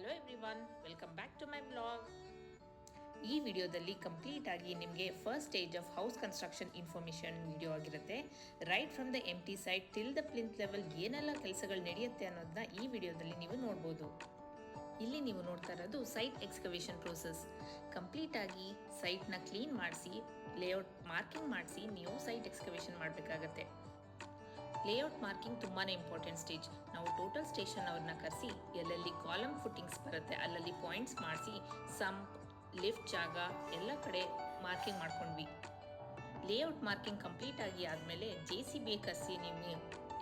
Hello everyone, welcome back to my blog. ಈ ವಿಡಿಯೋದಲ್ಲಿ complete ಆಗಿ ನಿಮಗೆ first stage of house construction information video ಆಗಿರುತ್ತೆ. Right from the empty site till the plinth level ಏನೆಲ್ಲ ಕೆಲಸಗಳು ನಡೆಯುತ್ತೆ ಅನ್ನೋದನ್ನ ಈ ವಿಡಿಯೋದಲ್ಲಿ ನೀವು ನೋಡ್ಬೋದು. ಇಲ್ಲಿ ನೀವು ನೋಡ್ತಾ ಇರೋದು ಸೈಟ್ ಎಕ್ಸ್ಕವೇಷನ್ ಪ್ರೋಸೆಸ್. ಕಂಪ್ಲೀಟ್ ಆಗಿ ಸೈಟ್ನ ಕ್ಲೀನ್ ಮಾಡಿಸಿ ಲೇಔಟ್ ಮಾರ್ಕಿಂಗ್ ಮಾಡಿಸಿ ನೀವು ಸೈಟ್ ಎಕ್ಸ್ಕವೇಷನ್ ಮಾಡಬೇಕಾಗತ್ತೆ. ಲೇಔಟ್ ಮಾರ್ಕಿಂಗ್ ತುಂಬಾ ಇಂಪಾರ್ಟೆಂಟ್ ಸ್ಟೇಜ್. ನಾವು ಟೋಟಲ್ ಸ್ಟೇಷನ್ ಅವ್ರನ್ನ ಕರೆಸಿ ಎಲ್ಲೆಲ್ಲಿ ಕಾಲಮ್ ಫುಟ್ಟಿಂಗ್ಸ್ ಬರುತ್ತೆ ಅಲ್ಲಲ್ಲಿ ಪಾಯಿಂಟ್ಸ್ ಮಾಡಿಸಿ ಸಂಪ್, ಲಿಫ್ಟ್ ಜಾಗ ಎಲ್ಲ ಕಡೆ ಮಾರ್ಕಿಂಗ್ ಮಾಡ್ಕೊಂಡ್ವಿ. ಲೇಔಟ್ ಮಾರ್ಕಿಂಗ್ ಕಂಪ್ಲೀಟ್ ಆಗಿ ಆದಮೇಲೆ JCB ಕರೆಸಿ ನೀವು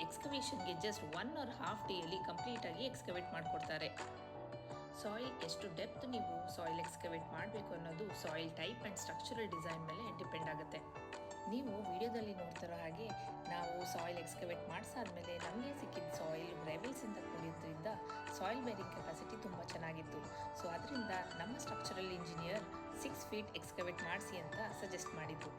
ಎಕ್ಸ್ಕವೇಷನ್ಗೆ ಜಸ್ಟ್ 1 or half ಡೇಯಲ್ಲಿ ಕಂಪ್ಲೀಟ್ ಆಗಿ ಎಕ್ಸ್ಕವೇಟ್ ಮಾಡಿಕೊಡ್ತಾರೆ. ಸಾಯಿಲ್ ಎಷ್ಟು ಡೆಪ್ತ್ ನೀವು ಸಾಯಿಲ್ ಎಕ್ಸ್ಕವೇಟ್ ಮಾಡಬೇಕು ಅನ್ನೋದು soil type and structural design ಮೇಲೆ ಡಿಪೆಂಡ್ ಆಗುತ್ತೆ. ನೀವು ವಿಡಿಯೋದಲ್ಲಿ ನೋಡ್ತಿರೋ ಹಾಗೆ ನಾವು ಸಾಯಿಲ್ ಎಕ್ಸ್ಕವೇಟ್ ಮಾಡಿಸಾದ್ಮೇಲೆ ನಮಗೆ ಸಿಕ್ಕಿದ ಸಾಯಿಲ್ ಗ್ರೆವೆಲ್ಸಿಂದ ಕೂಡಿದ್ರಿಂದ ಸಾಯಿಲ್ ಬೇರಿಂಗ್ ಕೆಪಾಸಿಟಿ ತುಂಬ ಚೆನ್ನಾಗಿತ್ತು. ಸೊ ಅದರಿಂದ ನಮ್ಮ ಸ್ಟ್ರಕ್ಚರಲ್ ಇಂಜಿನಿಯರ್ 6 feet ಎಕ್ಸ್ಕವೇಟ್ ಮಾಡಿಸಿ ಅಂತ ಸಜೆಸ್ಟ್ ಮಾಡಿದ್ರು.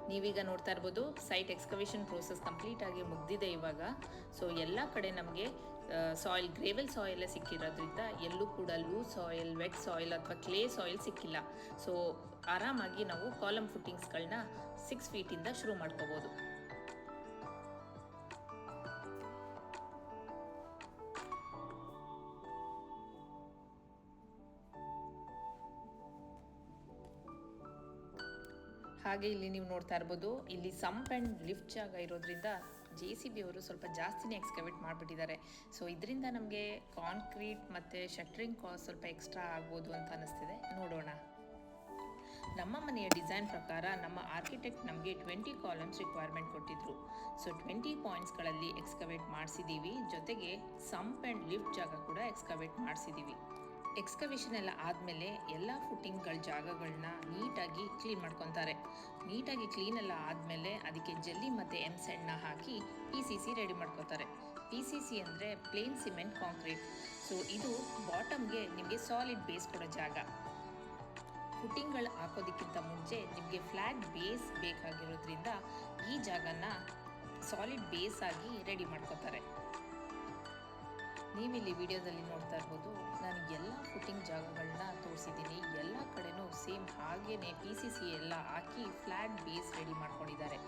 ನೀವೀಗ ನೋಡ್ತಾ ಇರ್ಬೋದು ಸೈಟ್ ಎಕ್ಸ್ಕವೇಷನ್ ಪ್ರೋಸೆಸ್ ಕಂಪ್ಲೀಟ್ ಆಗಿ ಮುಗ್ದಿದೆ ಇವಾಗ. ಸೊ ಎಲ್ಲ ಕಡೆ ನಮಗೆ ಸಾಯಿಲ್ ಗ್ರೇವೆಲ್ ಸಾಯಿಲ್ ಸಿಕ್ಕಿರೋದ್ರಿಂದ ಎಲ್ಲೂ ಕೂಡ ಲೂಸ್ ಸಾಯಿಲ್, ವೆಟ್ ಸಾಯಿಲ್ ಅಥವಾ ಕ್ಲೇ ಸಾಯಿಲ್ ಸಿಕ್ಕಿಲ್ಲ. ಸೊ ಆರಾಮಾಗಿ ನಾವು ಕಾಲಮ್ ಫುಟ್ಟಿಂಗ್ಸ್ಗಳನ್ನ 6 feet ಶುರು ಮಾಡ್ಕೋಬೋದು. ಹಾಗೆ ಇಲ್ಲಿ ನೀವು ನೋಡ್ತಾ ಇರ್ಬೋದು, ಇಲ್ಲಿ ಸಂಪ್ ಆ್ಯಂಡ್ ಲಿಫ್ಟ್ ಜಾಗ ಇರೋದ್ರಿಂದ JCB ಅವರು ಸ್ವಲ್ಪ ಜಾಸ್ತಿನೇ ಎಕ್ಸ್ಕವೇಟ್ ಮಾಡಿಬಿಟ್ಟಿದ್ದಾರೆ. ಸೊ ಇದರಿಂದ ನಮಗೆ ಕಾಂಕ್ರೀಟ್ ಮತ್ತು ಶಟ್ರಿಂಗ್ ಕಾಸ್ಟ್ ಸ್ವಲ್ಪ ಎಕ್ಸ್ಟ್ರಾ ಆಗ್ಬೋದು ಅಂತ ಅನ್ನಿಸ್ತಿದೆ. ನೋಡೋಣ. ನಮ್ಮ ಮನೆಯ ಡಿಸೈನ್ ಪ್ರಕಾರ ನಮ್ಮ ಆರ್ಕಿಟೆಕ್ಟ್ ನಮಗೆ 20 ಕಾಲಮ್ಸ್ ರಿಕ್ವೈರ್ಮೆಂಟ್ ಕೊಟ್ಟಿದ್ರು. ಸೊ 20 ಪಾಯಿಂಟ್ಸ್ಗಳಲ್ಲಿ ಎಕ್ಸ್ಕವೇಟ್ ಮಾಡಿಸಿದ್ದೀವಿ. ಜೊತೆಗೆ ಸಂಪ್ ಆ್ಯಂಡ್ ಲಿಫ್ಟ್ ಜಾಗ ಕೂಡ ಎಕ್ಸ್ಕವೇಟ್ ಮಾಡಿಸಿದ್ದೀವಿ. ಎಕ್ಸ್ಕವೇಷನ್ ಎಲ್ಲ ಆದಮೇಲೆ ಎಲ್ಲ ಫುಟ್ಟಿಂಗ್ಗಳ ಜಾಗಗಳನ್ನ ನೀಟಾಗಿ ಕ್ಲೀನ್ ಮಾಡ್ಕೊತಾರೆ. ನೀಟಾಗಿ ಕ್ಲೀನ್ ಎಲ್ಲ ಆದಮೇಲೆ ಅದಕ್ಕೆ ಜಲ್ಲಿ ಮತ್ತು ಎಮ್ಸೆಂಡ್ನ ಹಾಕಿ PCC ರೆಡಿ ಮಾಡ್ಕೊತಾರೆ. PCC ಅಂದರೆ ಪ್ಲೇನ್ ಸಿಮೆಂಟ್ ಕಾಂಕ್ರೀಟ್. ಸೊ ಇದು ಬಾಟಮ್ಗೆ ನಿಮಗೆ ಸಾಲಿಡ್ ಬೇಸ್ ಕೊಡೋ ಜಾಗ. ಫುಟ್ಟಿಂಗ್ಗಳು ಹಾಕೋದಕ್ಕಿಂತ ಮುಂಚೆ ನಿಮಗೆ ಫ್ಲ್ಯಾಟ್ ಬೇಸ್ ಬೇಕಾಗಿರೋದ್ರಿಂದ ಈ ಜಾಗನ ಸಾಲಿಡ್ ಬೇಸ್ ಆಗಿ ರೆಡಿ ಮಾಡ್ಕೊತಾರೆ. ನೀವಿಲ್ಲಿ ವಿಡಿಯೋದಲ್ಲಿ ನೋಡ್ತಾ ಇರ್ಬೋದು, ನಾನು ಎಲ್ಲ ಫುಟ್ಟಿಂಗ್ ಜಾಗಗಳನ್ನ ತೋರಿಸಿದ್ದೀನಿ. ಎಲ್ಲ ಕಡೆನೂ ಸೇಮ್ ಹಾಗೇ PCC ಎಲ್ಲ ಹಾಕಿ ಫ್ಲ್ಯಾಟ್ ಬೇಸ್ ರೆಡಿ ಮಾಡ್ಕೊಂಡಿದ್ದಾರೆ.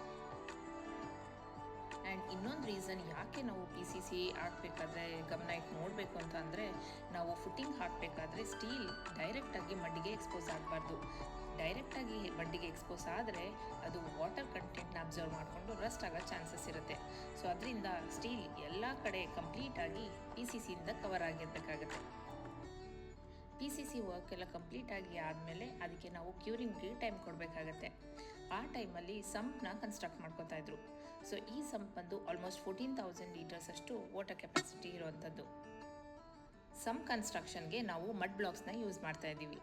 ಆ್ಯಂಡ್ ಇನ್ನೊಂದು ರೀಸನ್ ಯಾಕೆ ನಾವು PCC ಹಾಕಬೇಕಾದ್ರೆ ಗಮನ ಇಟ್ಟು ನೋಡಬೇಕು ಅಂತ ಅಂದರೆ, ನಾವು ಫುಟ್ಟಿಂಗ್ ಹಾಕಬೇಕಾದ್ರೆ ಸ್ಟೀಲ್ ಡೈರೆಕ್ಟಾಗಿ ಮಡ್ಡಿಗೆ ಎಕ್ಸ್ಪೋಸ್ ಆಗಬಾರ್ದು. ಡೈರೆಕ್ಟಾಗಿ ಮಡ್ಡಿಗೆ ಎಕ್ಸ್ಪೋಸ್ ಆದರೆ ಅದು ವಾಟರ್ ಕಂಟೆಂಟ್ನ ಅಬ್ಸರ್ವ್ ಮಾಡಿಕೊಂಡು ರಸ್ಟ್ ಆಗೋ ಚಾನ್ಸಸ್ ಇರುತ್ತೆ. ಸೊ ಅದರಿಂದ ಸ್ಟೀಲ್ ಎಲ್ಲ ಕಡೆ ಕಂಪ್ಲೀಟಾಗಿ PCCಯಿಂದ ಕವರ್ ಆಗಿರಬೇಕಾಗತ್ತೆ. PCC ವರ್ಕ್ ಎಲ್ಲ ಕಂಪ್ಲೀಟಾಗಿ ಆದಮೇಲೆ ಅದಕ್ಕೆ ನಾವು ಕ್ಯೂರಿಂಗ್ಗೆ ಟೈಮ್ ಕೊಡಬೇಕಾಗತ್ತೆ. ಆ ಟೈಮಲ್ಲಿ ಸಂಪ್ನ ಕನ್ಸ್ಟ್ರಕ್ಟ್ ಮಾಡ್ಕೋತಾ ಇದ್ರು. ಸೊ ಈ ಸಂಪ್ ಬಂದು ಆಲ್ಮೋಸ್ಟ್ 14,000 ಲೀಟರ್ಸ್ ಅಷ್ಟು ವಾಟರ್ ಕೆಪಾಸಿಟಿ ಇರುವಂಥದ್ದು. ಸಂಪ್ ಕನ್ಸ್ಟ್ರಕ್ಷನ್ಗೆ ನಾವು ಮಡ್ ಬ್ಲಾಕ್ಸ್ನ ಯೂಸ್ ಮಾಡ್ತಾ ಇದ್ದೀವಿ.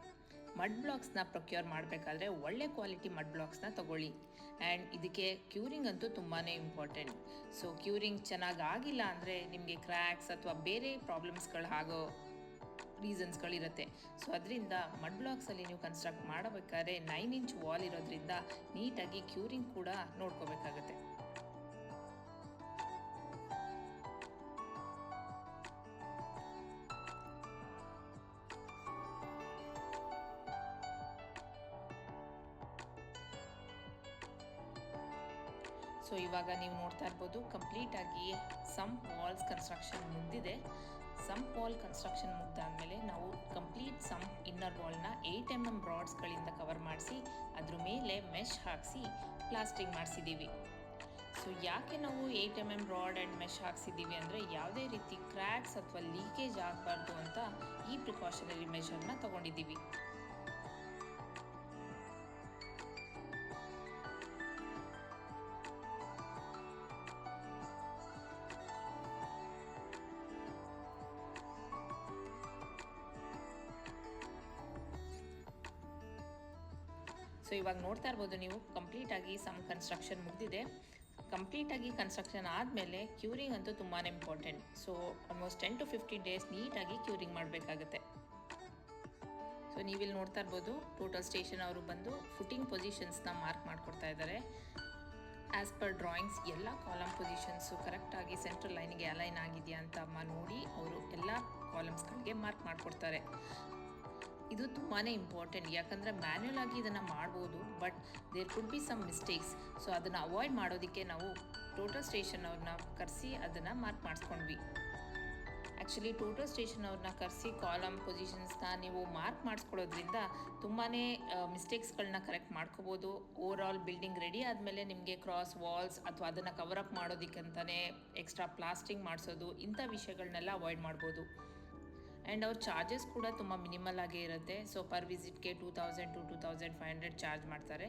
ಮಡ್ ಬ್ಲಾಕ್ಸ್ನ ಪ್ರೊಕ್ಯೂರ್ ಮಾಡಬೇಕಾದ್ರೆ ಒಳ್ಳೆ ಕ್ವಾಲಿಟಿ ಮಡ್ ಬ್ಲಾಕ್ಸ್ನ ತೊಗೊಳ್ಳಿ. ಆ್ಯಂಡ್ ಇದಕ್ಕೆ ಕ್ಯೂರಿಂಗ್ ಅಂತೂ ತುಂಬಾ ಇಂಪಾರ್ಟೆಂಟ್. ಸೊ ಕ್ಯೂರಿಂಗ್ ಚೆನ್ನಾಗಿ ಆಗಿಲ್ಲ ಅಂದರೆ ನಿಮಗೆ ಕ್ರ್ಯಾಕ್ಸ್ ಅಥವಾ ಬೇರೆ ಪ್ರಾಬ್ಲಮ್ಸ್ಗಳು ಆಗೋ ರೀಸನ್ಸ್ಗಳಿರುತ್ತೆ. ಸೊ ಅದರಿಂದ ಮಡ್ ಬ್ಲಾಕ್ಸಲ್ಲಿ ನೀವು ಕನ್ಸ್ಟ್ರಕ್ಟ್ ಮಾಡಬೇಕಾದ್ರೆ 9 inch ವಾಲ್ ಇರೋದ್ರಿಂದ ನೀಟಾಗಿ ಕ್ಯೂರಿಂಗ್ ಕೂಡ ನೋಡ್ಕೋಬೇಕಾಗತ್ತೆ. ಸೊ ಇವಾಗ ನೀವು ನೋಡ್ತಾ ಇರ್ಬೋದು ಕಂಪ್ಲೀಟಾಗಿ ಸಂಪ್ ವಾಲ್ಸ್ ಕನ್ಸ್ಟ್ರಕ್ಷನ್ ಮುಗಿದಿದೆ. ಸಂಪ್ ವಾಲ್ ಕನ್ಸ್ಟ್ರಕ್ಷನ್ ಮುಗ್ದಾದ್ಮೇಲೆ ನಾವು ಕಂಪ್ಲೀಟ್ ಸಂಪ್ ಇನ್ನರ್ ವಾಲ್ನ 8 mm ರಾಡ್ಸ್ಗಳಿಂದ ಕವರ್ ಮಾಡಿಸಿ ಅದ್ರ ಮೇಲೆ ಮೆಶ್ ಹಾಕಿಸಿ ಪ್ಲಾಸ್ಟಿಂಗ್ ಮಾಡಿಸಿದ್ದೀವಿ. ಸೊ ಯಾಕೆ ನಾವು 8 mm ರಾಡ್ ಆ್ಯಂಡ್ ಮೆಶ್ ಹಾಕ್ಸಿದ್ದೀವಿ ಅಂದರೆ, ಯಾವುದೇ ರೀತಿ ಕ್ರ್ಯಾಕ್ಸ್ ಅಥವಾ ಲೀಕೇಜ್ ಆಗಬಾರ್ದು ಅಂತ ಈ ಪ್ರಿಕಾಷನರಿ ಮೆಷರ್ನ ತೊಗೊಂಡಿದ್ದೀವಿ. ಇವಾಗ ನೋಡ್ತಾ ಇರ್ಬೋದು ನೀವು ಕಂಪ್ಲೀಟಾಗಿ ಸಮ್ ಕನ್ಸ್ಟ್ರಕ್ಷನ್ ಮುಗಿದಿದೆ. ಕಂಪ್ಲೀಟಾಗಿ ಕನ್ಸ್ಟ್ರಕ್ಷನ್ ಆದಮೇಲೆ ಕ್ಯೂರಿಂಗ್ ಅಂತೂ ತುಂಬಾ important. So almost 10 to 15 days ನೀಟಾಗಿ ಕ್ಯೂರಿಂಗ್ ಮಾಡಬೇಕಾಗುತ್ತೆ. ಸೊ ನೀವಿಲ್ಲಿ ನೋಡ್ತಾ ಇರ್ಬೋದು ಟೋಟಲ್ ಸ್ಟೇಷನ್ ಅವರು ಬಂದು ಫುಟಿಂಗ್ ಪೊಸಿಷನ್ಸ್ನ ಮಾರ್ಕ್ ಮಾಡಿಕೊಡ್ತಾ ಇದ್ದಾರೆ. ಆ್ಯಸ್ ಪರ್ ಡ್ರಾಯಿಂಗ್ಸ್ ಎಲ್ಲ ಕಾಲಮ್ ಪೊಸಿಷನ್ಸು ಕರೆಕ್ಟಾಗಿ ಸೆಂಟ್ರಲ್ ಲೈನಿಗೆ ಅಲೈನ್ ಆಗಿದೆಯಾ ಅಂತ ನೋಡಿ ಅವರು ಎಲ್ಲ ಕಾಲಮ್ಸ್ಗಳಿಗೆ ಮಾರ್ಕ್ ಮಾಡಿಕೊಡ್ತಾರೆ. ಇದು ತುಂಬಾ ಇಂಪಾರ್ಟೆಂಟ್, ಯಾಕಂದರೆ ಮ್ಯಾನ್ಯಲ್ ಆಗಿ ಇದನ್ನು ಮಾಡ್ಬೋದು, but there could be some mistakes. So ಅದನ್ನು ಅವಾಯ್ಡ್ ಮಾಡೋದಕ್ಕೆ ನಾವು ಟೋಟಲ್ ಸ್ಟೇಷನ್ ಅವ್ರನ್ನ ಕರೆಸಿ ಅದನ್ನು ಮಾರ್ಕ್ ಮಾಡಿಸ್ಕೊಂಡ್ವಿ. ಆ್ಯಕ್ಚುಲಿ ಟೋಟಲ್ ಸ್ಟೇಷನ್ ಅವ್ರನ್ನ ಕರೆಸಿ ಕಾಲಮ್ ಪೊಸಿಷನ್ಸ್ನ ನೀವು ಮಾರ್ಕ್ ಮಾಡಿಸ್ಕೊಳ್ಳೋದ್ರಿಂದ ತುಂಬಾ ಮಿಸ್ಟೇಕ್ಸ್ಗಳನ್ನ ಕರೆಕ್ಟ್ ಮಾಡ್ಕೋಬೋದು. ಓವರ್ ಆಲ್ ಬಿಲ್ಡಿಂಗ್ ರೆಡಿ ಆದಮೇಲೆ ನಿಮಗೆ ಕ್ರಾಸ್ ವಾಲ್ಸ್ ಅಥವಾ ಅದನ್ನು ಕವರಪ್ ಮಾಡೋದಕ್ಕಂತಲೇ ಎಕ್ಸ್ಟ್ರಾ ಪ್ಲಾಸ್ಟಿಂಗ್ ಮಾಡಿಸೋದು, ಇಂಥ ವಿಷಯಗಳನ್ನೆಲ್ಲ ಅವಾಯ್ಡ್ ಮಾಡ್ಬೋದು. ಆ್ಯಂಡ್ ಅವ್ರ ಚಾರ್ಜಸ್ ಕೂಡ ತುಂಬ ಮಿನಿಮಲ್ ಆಗೇ ಇರುತ್ತೆ. ಸೊ ಪರ್ ವಿಸಿಟ್ಗೆ 2000 to 2500 ಚಾರ್ಜ್ ಮಾಡ್ತಾರೆ.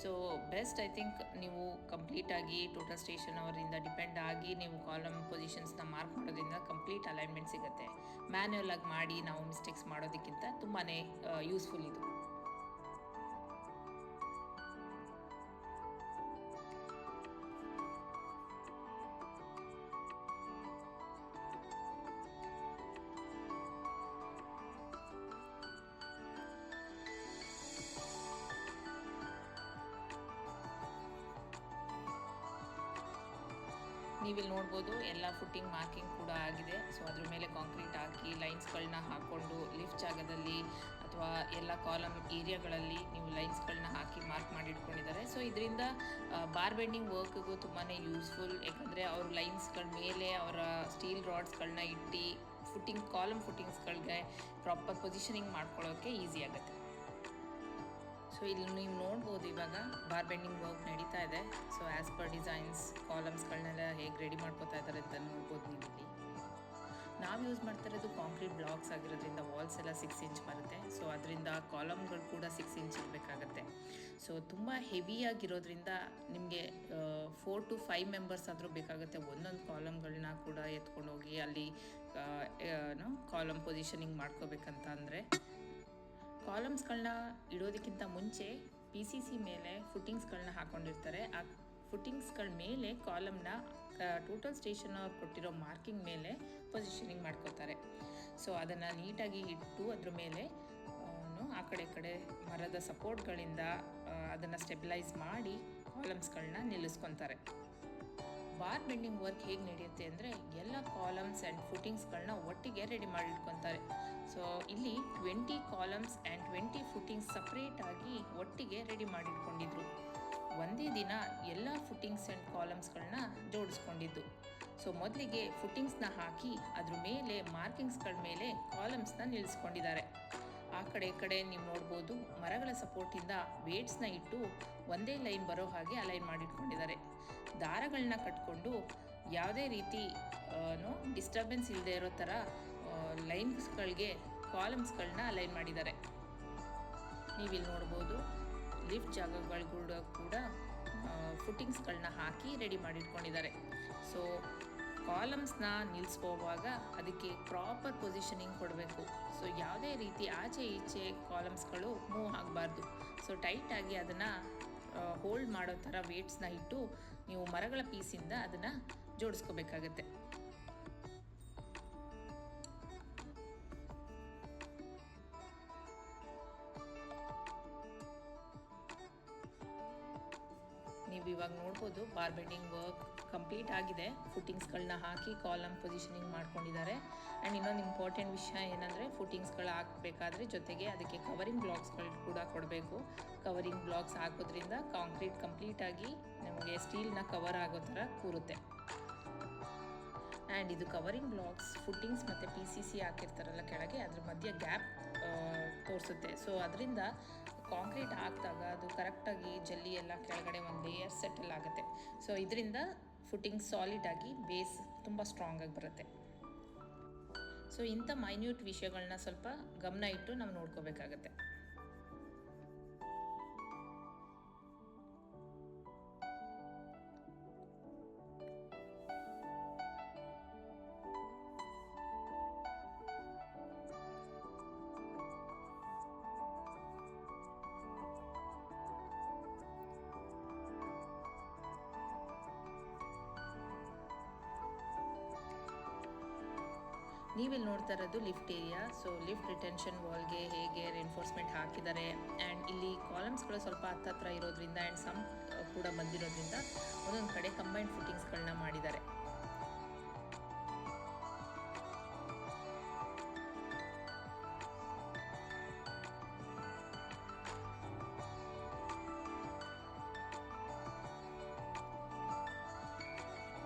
ಸೊ ಬೆಸ್ಟ್ ಐ ಥಿಂಕ್ ನೀವು ಕಂಪ್ಲೀಟಾಗಿ ಟೋಟಲ್ ಸ್ಟೇಷನ್ ಅವರಿಂದ ಡಿಪೆಂಡ್ ಆಗಿ ನೀವು ಕಾಲಮ್ ಪೊಸಿಷನ್ಸ್ನ ಮಾರ್ಕ್ ಮಾಡೋದ್ರಿಂದ ಕಂಪ್ಲೀಟ್ ಅಲೈನ್ಮೆಂಟ್ ಸಿಗುತ್ತೆ. ಮ್ಯಾನ್ಯುಯಲ್ ಆಗಿ ಮಾಡಿ ನಾವು ಮಿಸ್ಟೇಕ್ಸ್ ಮಾಡೋದಕ್ಕಿಂತ ತುಂಬಾ ಯೂಸ್ಫುಲ್ ಇದು. ನೀವಿಲ್ಲಿ ನೋಡ್ಬೋದು ಎಲ್ಲ ಫುಟ್ಟಿಂಗ್ ಮಾರ್ಕಿಂಗ್ ಕೂಡ ಆಗಿದೆ. ಸೊ ಅದ್ರ ಮೇಲೆ ಕಾಂಕ್ರೀಟ್ ಹಾಕಿ ಲೈನ್ಸ್ಗಳನ್ನ ಹಾಕ್ಕೊಂಡು ಲಿಫ್ಟ್ ಜಾಗದಲ್ಲಿ ಅಥವಾ ಎಲ್ಲ ಕಾಲಮ್ ಏರಿಯಾಗಳಲ್ಲಿ ನೀವು ಲೈನ್ಸ್ಗಳನ್ನ ಹಾಕಿ ಮಾರ್ಕ್ ಮಾಡಿ ಇಟ್ಕೊಂಡಿದ್ದಾರೆ. ಸೊ ಇದರಿಂದ ಬಾರ್ ಬೆಂಡಿಂಗ್ ವರ್ಕ್ಗೂ ತುಂಬಾ ಯೂಸ್ಫುಲ್, ಯಾಕಂದರೆ ಅವ್ರ ಲೈನ್ಸ್ಗಳ ಮೇಲೆ ಅವರ ಸ್ಟೀಲ್ ರಾಡ್ಸ್ಗಳನ್ನ ಇಟ್ಟು ಕಾಲಮ್ ಫುಟ್ಟಿಂಗ್ಸ್ಗಳಿಗೆ ಪ್ರಾಪರ್ ಪೊಸಿಷನಿಂಗ್ ಮಾಡ್ಕೊಳ್ಳೋಕ್ಕೆ ಈಸಿ ಆಗುತ್ತೆ. ಸೊ ಇಲ್ಲಿ ನೀವು ನೋಡ್ಬೋದು ಇವಾಗ ಬಾರ್ ಬೆಂಡಿಂಗ್ ವರ್ಕ್ ನಡೀತಾ ಇದೆ. ಸೊ ಆ್ಯಸ್ ಪರ್ ಡಿಸೈನ್ಸ್ ಕಾಲಮ್ಸ್ಗಳನ್ನೆಲ್ಲ ಹೇಗೆ ರೆಡಿ ಮಾಡ್ಕೋತಾ ಇದ್ದಾರೆ ಅಂತ ನೋಡ್ಬೋದು ನೀವು ಇಲ್ಲಿ. ನಾವು ಯೂಸ್ ಮಾಡ್ತಾ ಇರೋದು ಕಾಂಕ್ರೀಟ್ ಬ್ಲಾಕ್ಸ್ ಆಗಿರೋದ್ರಿಂದ ವಾಲ್ಸ್ ಎಲ್ಲ 6 ಇಂಚ್ ಬರುತ್ತೆ. ಸೊ ಅದರಿಂದ ಕಾಲಮ್ಗಳು ಕೂಡ 6 ಇಂಚ್ ಇರಬೇಕಾಗತ್ತೆ. ಸೊ ತುಂಬ ಹೆವಿಯಾಗಿರೋದ್ರಿಂದ ನಿಮಗೆ 4 to 5 ಮೆಂಬರ್ಸ್ ಆದರೂ ಬೇಕಾಗುತ್ತೆ ಒಂದೊಂದು ಕಾಲಮ್ಗಳನ್ನ ಕೂಡ ಎತ್ಕೊಂಡೋಗಿ ಅಲ್ಲಿ ಕಾಲಮ್ ಪೊಸಿಷನಿಂಗ್ ಮಾಡ್ಕೋಬೇಕಂತ ಅಂದರೆ. ಕಾಲಮ್ಸ್ಗಳನ್ನ ಇಡೋದಕ್ಕಿಂತ ಮುಂಚೆ PCC ಮೇಲೆ ಫುಟ್ಟಿಂಗ್ಸ್ಗಳನ್ನ ಹಾಕ್ಕೊಂಡಿರ್ತಾರೆ. ಆ ಫುಟ್ಟಿಂಗ್ಸ್ಗಳ ಮೇಲೆ ಕಾಲಮ್ನ ಟೋಟಲ್ ಸ್ಟೇಷನ್ ಅವ್ರು ಕೊಟ್ಟಿರೋ ಮಾರ್ಕಿಂಗ್ ಮೇಲೆ ಪೊಸಿಷನಿಂಗ್ ಮಾಡ್ಕೋತಾರೆ. ಸೊ ಅದನ್ನು ನೀಟಾಗಿ ಇಟ್ಟು ಅದ್ರ ಮೇಲೆ ಆ ಕಡೆ ಮರದ ಸಪೋರ್ಟ್ಗಳಿಂದ ಅದನ್ನು ಸ್ಟೆಬಿಲೈಸ್ ಮಾಡಿ ಕಾಲಮ್ಸ್ಗಳನ್ನ ನಿಲ್ಲಿಸ್ಕೊತಾರೆ. ಬಾರ್ ಬೆಂಡಿಂಗ್ ವರ್ಕ್ ಹೇಗೆ ನಡೆಯುತ್ತೆ ಅಂದರೆ ಎಲ್ಲ ಕಾಲಮ್ಸ್ ಆ್ಯಂಡ್ ಫುಟ್ಟಿಂಗ್ಸ್ಗಳನ್ನ ಒಟ್ಟಿಗೆ ರೆಡಿ ಮಾಡಿ ಇಟ್ಕೊತಾರೆ. ಸೊ ಇಲ್ಲಿ 20 ಕಾಲಮ್ಸ್ ಆ್ಯಂಡ್ 20 ಫುಟ್ಟಿಂಗ್ಸ್ ಸಪ್ರೇಟಾಗಿ ಒಟ್ಟಿಗೆ ರೆಡಿ ಮಾಡಿಟ್ಕೊಂಡಿದ್ರು. ಒಂದೇ ದಿನ ಎಲ್ಲ ಫುಟ್ಟಿಂಗ್ಸ್ ಆ್ಯಂಡ್ ಕಾಲಮ್ಸ್ಗಳನ್ನ ಜೋಡಿಸ್ಕೊಂಡಿದ್ದು. ಸೊ ಮೊದಲಿಗೆ ಫುಟ್ಟಿಂಗ್ಸ್ನ ಹಾಕಿ ಅದ್ರ ಮೇಲೆ ಮಾರ್ಕಿಂಗ್ಸ್ಗಳ ಮೇಲೆ ಕಾಲಮ್ಸ್ನ ನಿಲ್ಲಿಸ್ಕೊಂಡಿದ್ದಾರೆ. ಆ ಕಡೆ ನೀವು ನೋಡ್ಬೋದು ಮರಗಳ ಸಪೋರ್ಟಿಂದ ವೇಟ್ಸ್ನ ಇಟ್ಟು ಒಂದೇ ಲೈನ್ ಬರೋ ಹಾಗೆ ಅಲೈನ್ ಮಾಡಿಟ್ಕೊಂಡಿದ್ದಾರೆ. ದಾರಗಳನ್ನ ಕಟ್ಕೊಂಡು ಯಾವುದೇ ರೀತಿ ಡಿಸ್ಟರ್ಬೆನ್ಸ್ ಇಲ್ಲದೆ ಇರೋ ಥರ ಲೈನ್ಸ್ಗಳಿಗೆ ಕಾಲಮ್ಸ್ಗಳನ್ನ ಅಲೈನ್ ಮಾಡಿದ್ದಾರೆ. ನೀವಿಲ್ಲಿ ನೋಡ್ಬೋದು ಲಿಫ್ಟ್ ಜಾಗಗಳು ಕೂಡ ಫುಟ್ಟಿಂಗ್ಸ್ಗಳನ್ನ ಹಾಕಿ ರೆಡಿ ಮಾಡಿಟ್ಕೊಂಡಿದ್ದಾರೆ. ಸೊ ಕಾಲಮ್ಸ್ನ ನಿಲ್ಲಿಸ್ಕೋವಾಗ ಅದಕ್ಕೆ ಪ್ರಾಪರ್ ಪೊಸಿಷನಿಂಗ್ ಕೊಡಬೇಕು. ಸೊ ಯಾವುದೇ ರೀತಿ ಆಚೆ ಈಚೆ ಕಾಲಮ್ಸ್ಗಳು ಮೂವ್ ಆಗಬಾರ್ದು. ಸೊ ಟೈಟಾಗಿ ಅದನ್ನು ಹೋಲ್ಡ್ ಮಾಡೋ ಥರ ವೇಟ್ಸ್ನ ಇಟ್ಟು ನೀವು ಮರಗಳ ಪೀಸಿಂದ ಅದನ್ನು ಜೋಡಿಸ್ಕೋಬೇಕಾಗತ್ತೆ. ನೀವು ಇವಾಗ ನೋಡ್ಬೋದು ಬಾರ್ ಬೆಂಡಿಂಗ್ ವರ್ಕ್ ಕಂಪ್ಲೀಟ್ ಆಗಿದೆ. ಫುಟ್ಟಿಂಗ್ಸ್ಗಳನ್ನ ಹಾಕಿ ಕಾಲಮ್ ಪೊಸಿಷನಿಂಗ್ ಮಾಡ್ಕೊಂಡಿದ್ದಾರೆ. ಆ್ಯಂಡ್ ಇನ್ನೊಂದು ಇಂಪಾರ್ಟೆಂಟ್ ವಿಷಯ ಏನಂದರೆ ಫುಟ್ಟಿಂಗ್ಸ್ಗಳು ಹಾಕಬೇಕಾದ್ರೆ ಜೊತೆಗೆ ಅದಕ್ಕೆ ಕವರಿಂಗ್ ಬ್ಲಾಕ್ಸ್ಗಳು ಕೂಡ ಕೊಡಬೇಕು. ಕವರಿಂಗ್ ಬ್ಲಾಕ್ಸ್ ಹಾಕೋದ್ರಿಂದ ಕಾಂಕ್ರೀಟ್ ಕಂಪ್ಲೀಟಾಗಿ ನಮಗೆ ಸ್ಟೀಲ್ನ ಕವರ್ ಆಗೋ ಥರ ಕೂರುತ್ತೆ. ಆ್ಯಂಡ್ ಇದು ಕವರಿಂಗ್ ಬ್ಲಾಕ್ಸ್ ಫುಟ್ಟಿಂಗ್ಸ್ ಮತ್ತು PCC ಹಾಕಿರ್ತಾರಲ್ಲ ಕೆಳಗೆ, ಅದ್ರ ಮಧ್ಯೆ ಗ್ಯಾಪ್ ತೋರಿಸುತ್ತೆ. ಸೊ ಅದರಿಂದ ಕಾಂಕ್ರೀಟ್ ಹಾಕಿದಾಗ ಅದು ಕರೆಕ್ಟಾಗಿ ಜಲ್ಲಿ ಎಲ್ಲ ಕೆಳಗಡೆ ಒಂದು ಲೇಯರ್ ಸೆಟಲ್ ಆಗುತ್ತೆ. ಸೊ ಇದರಿಂದ ಫುಟ್ಟಿಂಗ್ ಸಾಲಿಡ್ ಆಗಿ ಬೇಸ್ ತುಂಬ ಸ್ಟ್ರಾಂಗ್ ಆಗಿ ಬರುತ್ತೆ. ಸೊ ಇಂಥ ಮೈನ್ಯೂಟ್ ವಿಷಯಗಳನ್ನ ಸ್ವಲ್ಪ ಗಮನ ಇಟ್ಟು ನಾವು ನೋಡ್ಕೋಬೇಕಾಗತ್ತೆ. ನೀವಿಲ್ಲಿ ನೋಡ್ತಾ ಇರೋದು lift area. So lift retention ವಾಲ್ಗೆ ಹೇಗೆ ರೆನ್ಫೋರ್ಸ್ಮೆಂಟ್ ಹಾಕಿದ್ದಾರೆ ಆ್ಯಂಡ್ ಇಲ್ಲಿ ಕಾಲಮ್ಸ್ಗಳು ಸ್ವಲ್ಪ ಹತ್ತತ್ರ ಇರೋದ್ರಿಂದ ಆ್ಯಂಡ್ ಸಮ್ ಕೂಡ ಬಂದಿರೋದ್ರಿಂದ ಒಂದೊಂದು ಕಡೆ ಕಂಬೈನ್ಡ್ ಫುಟಿಂಗ್ಸ್ಗಳನ್ನ ಮಾಡಿದ್ದಾರೆ.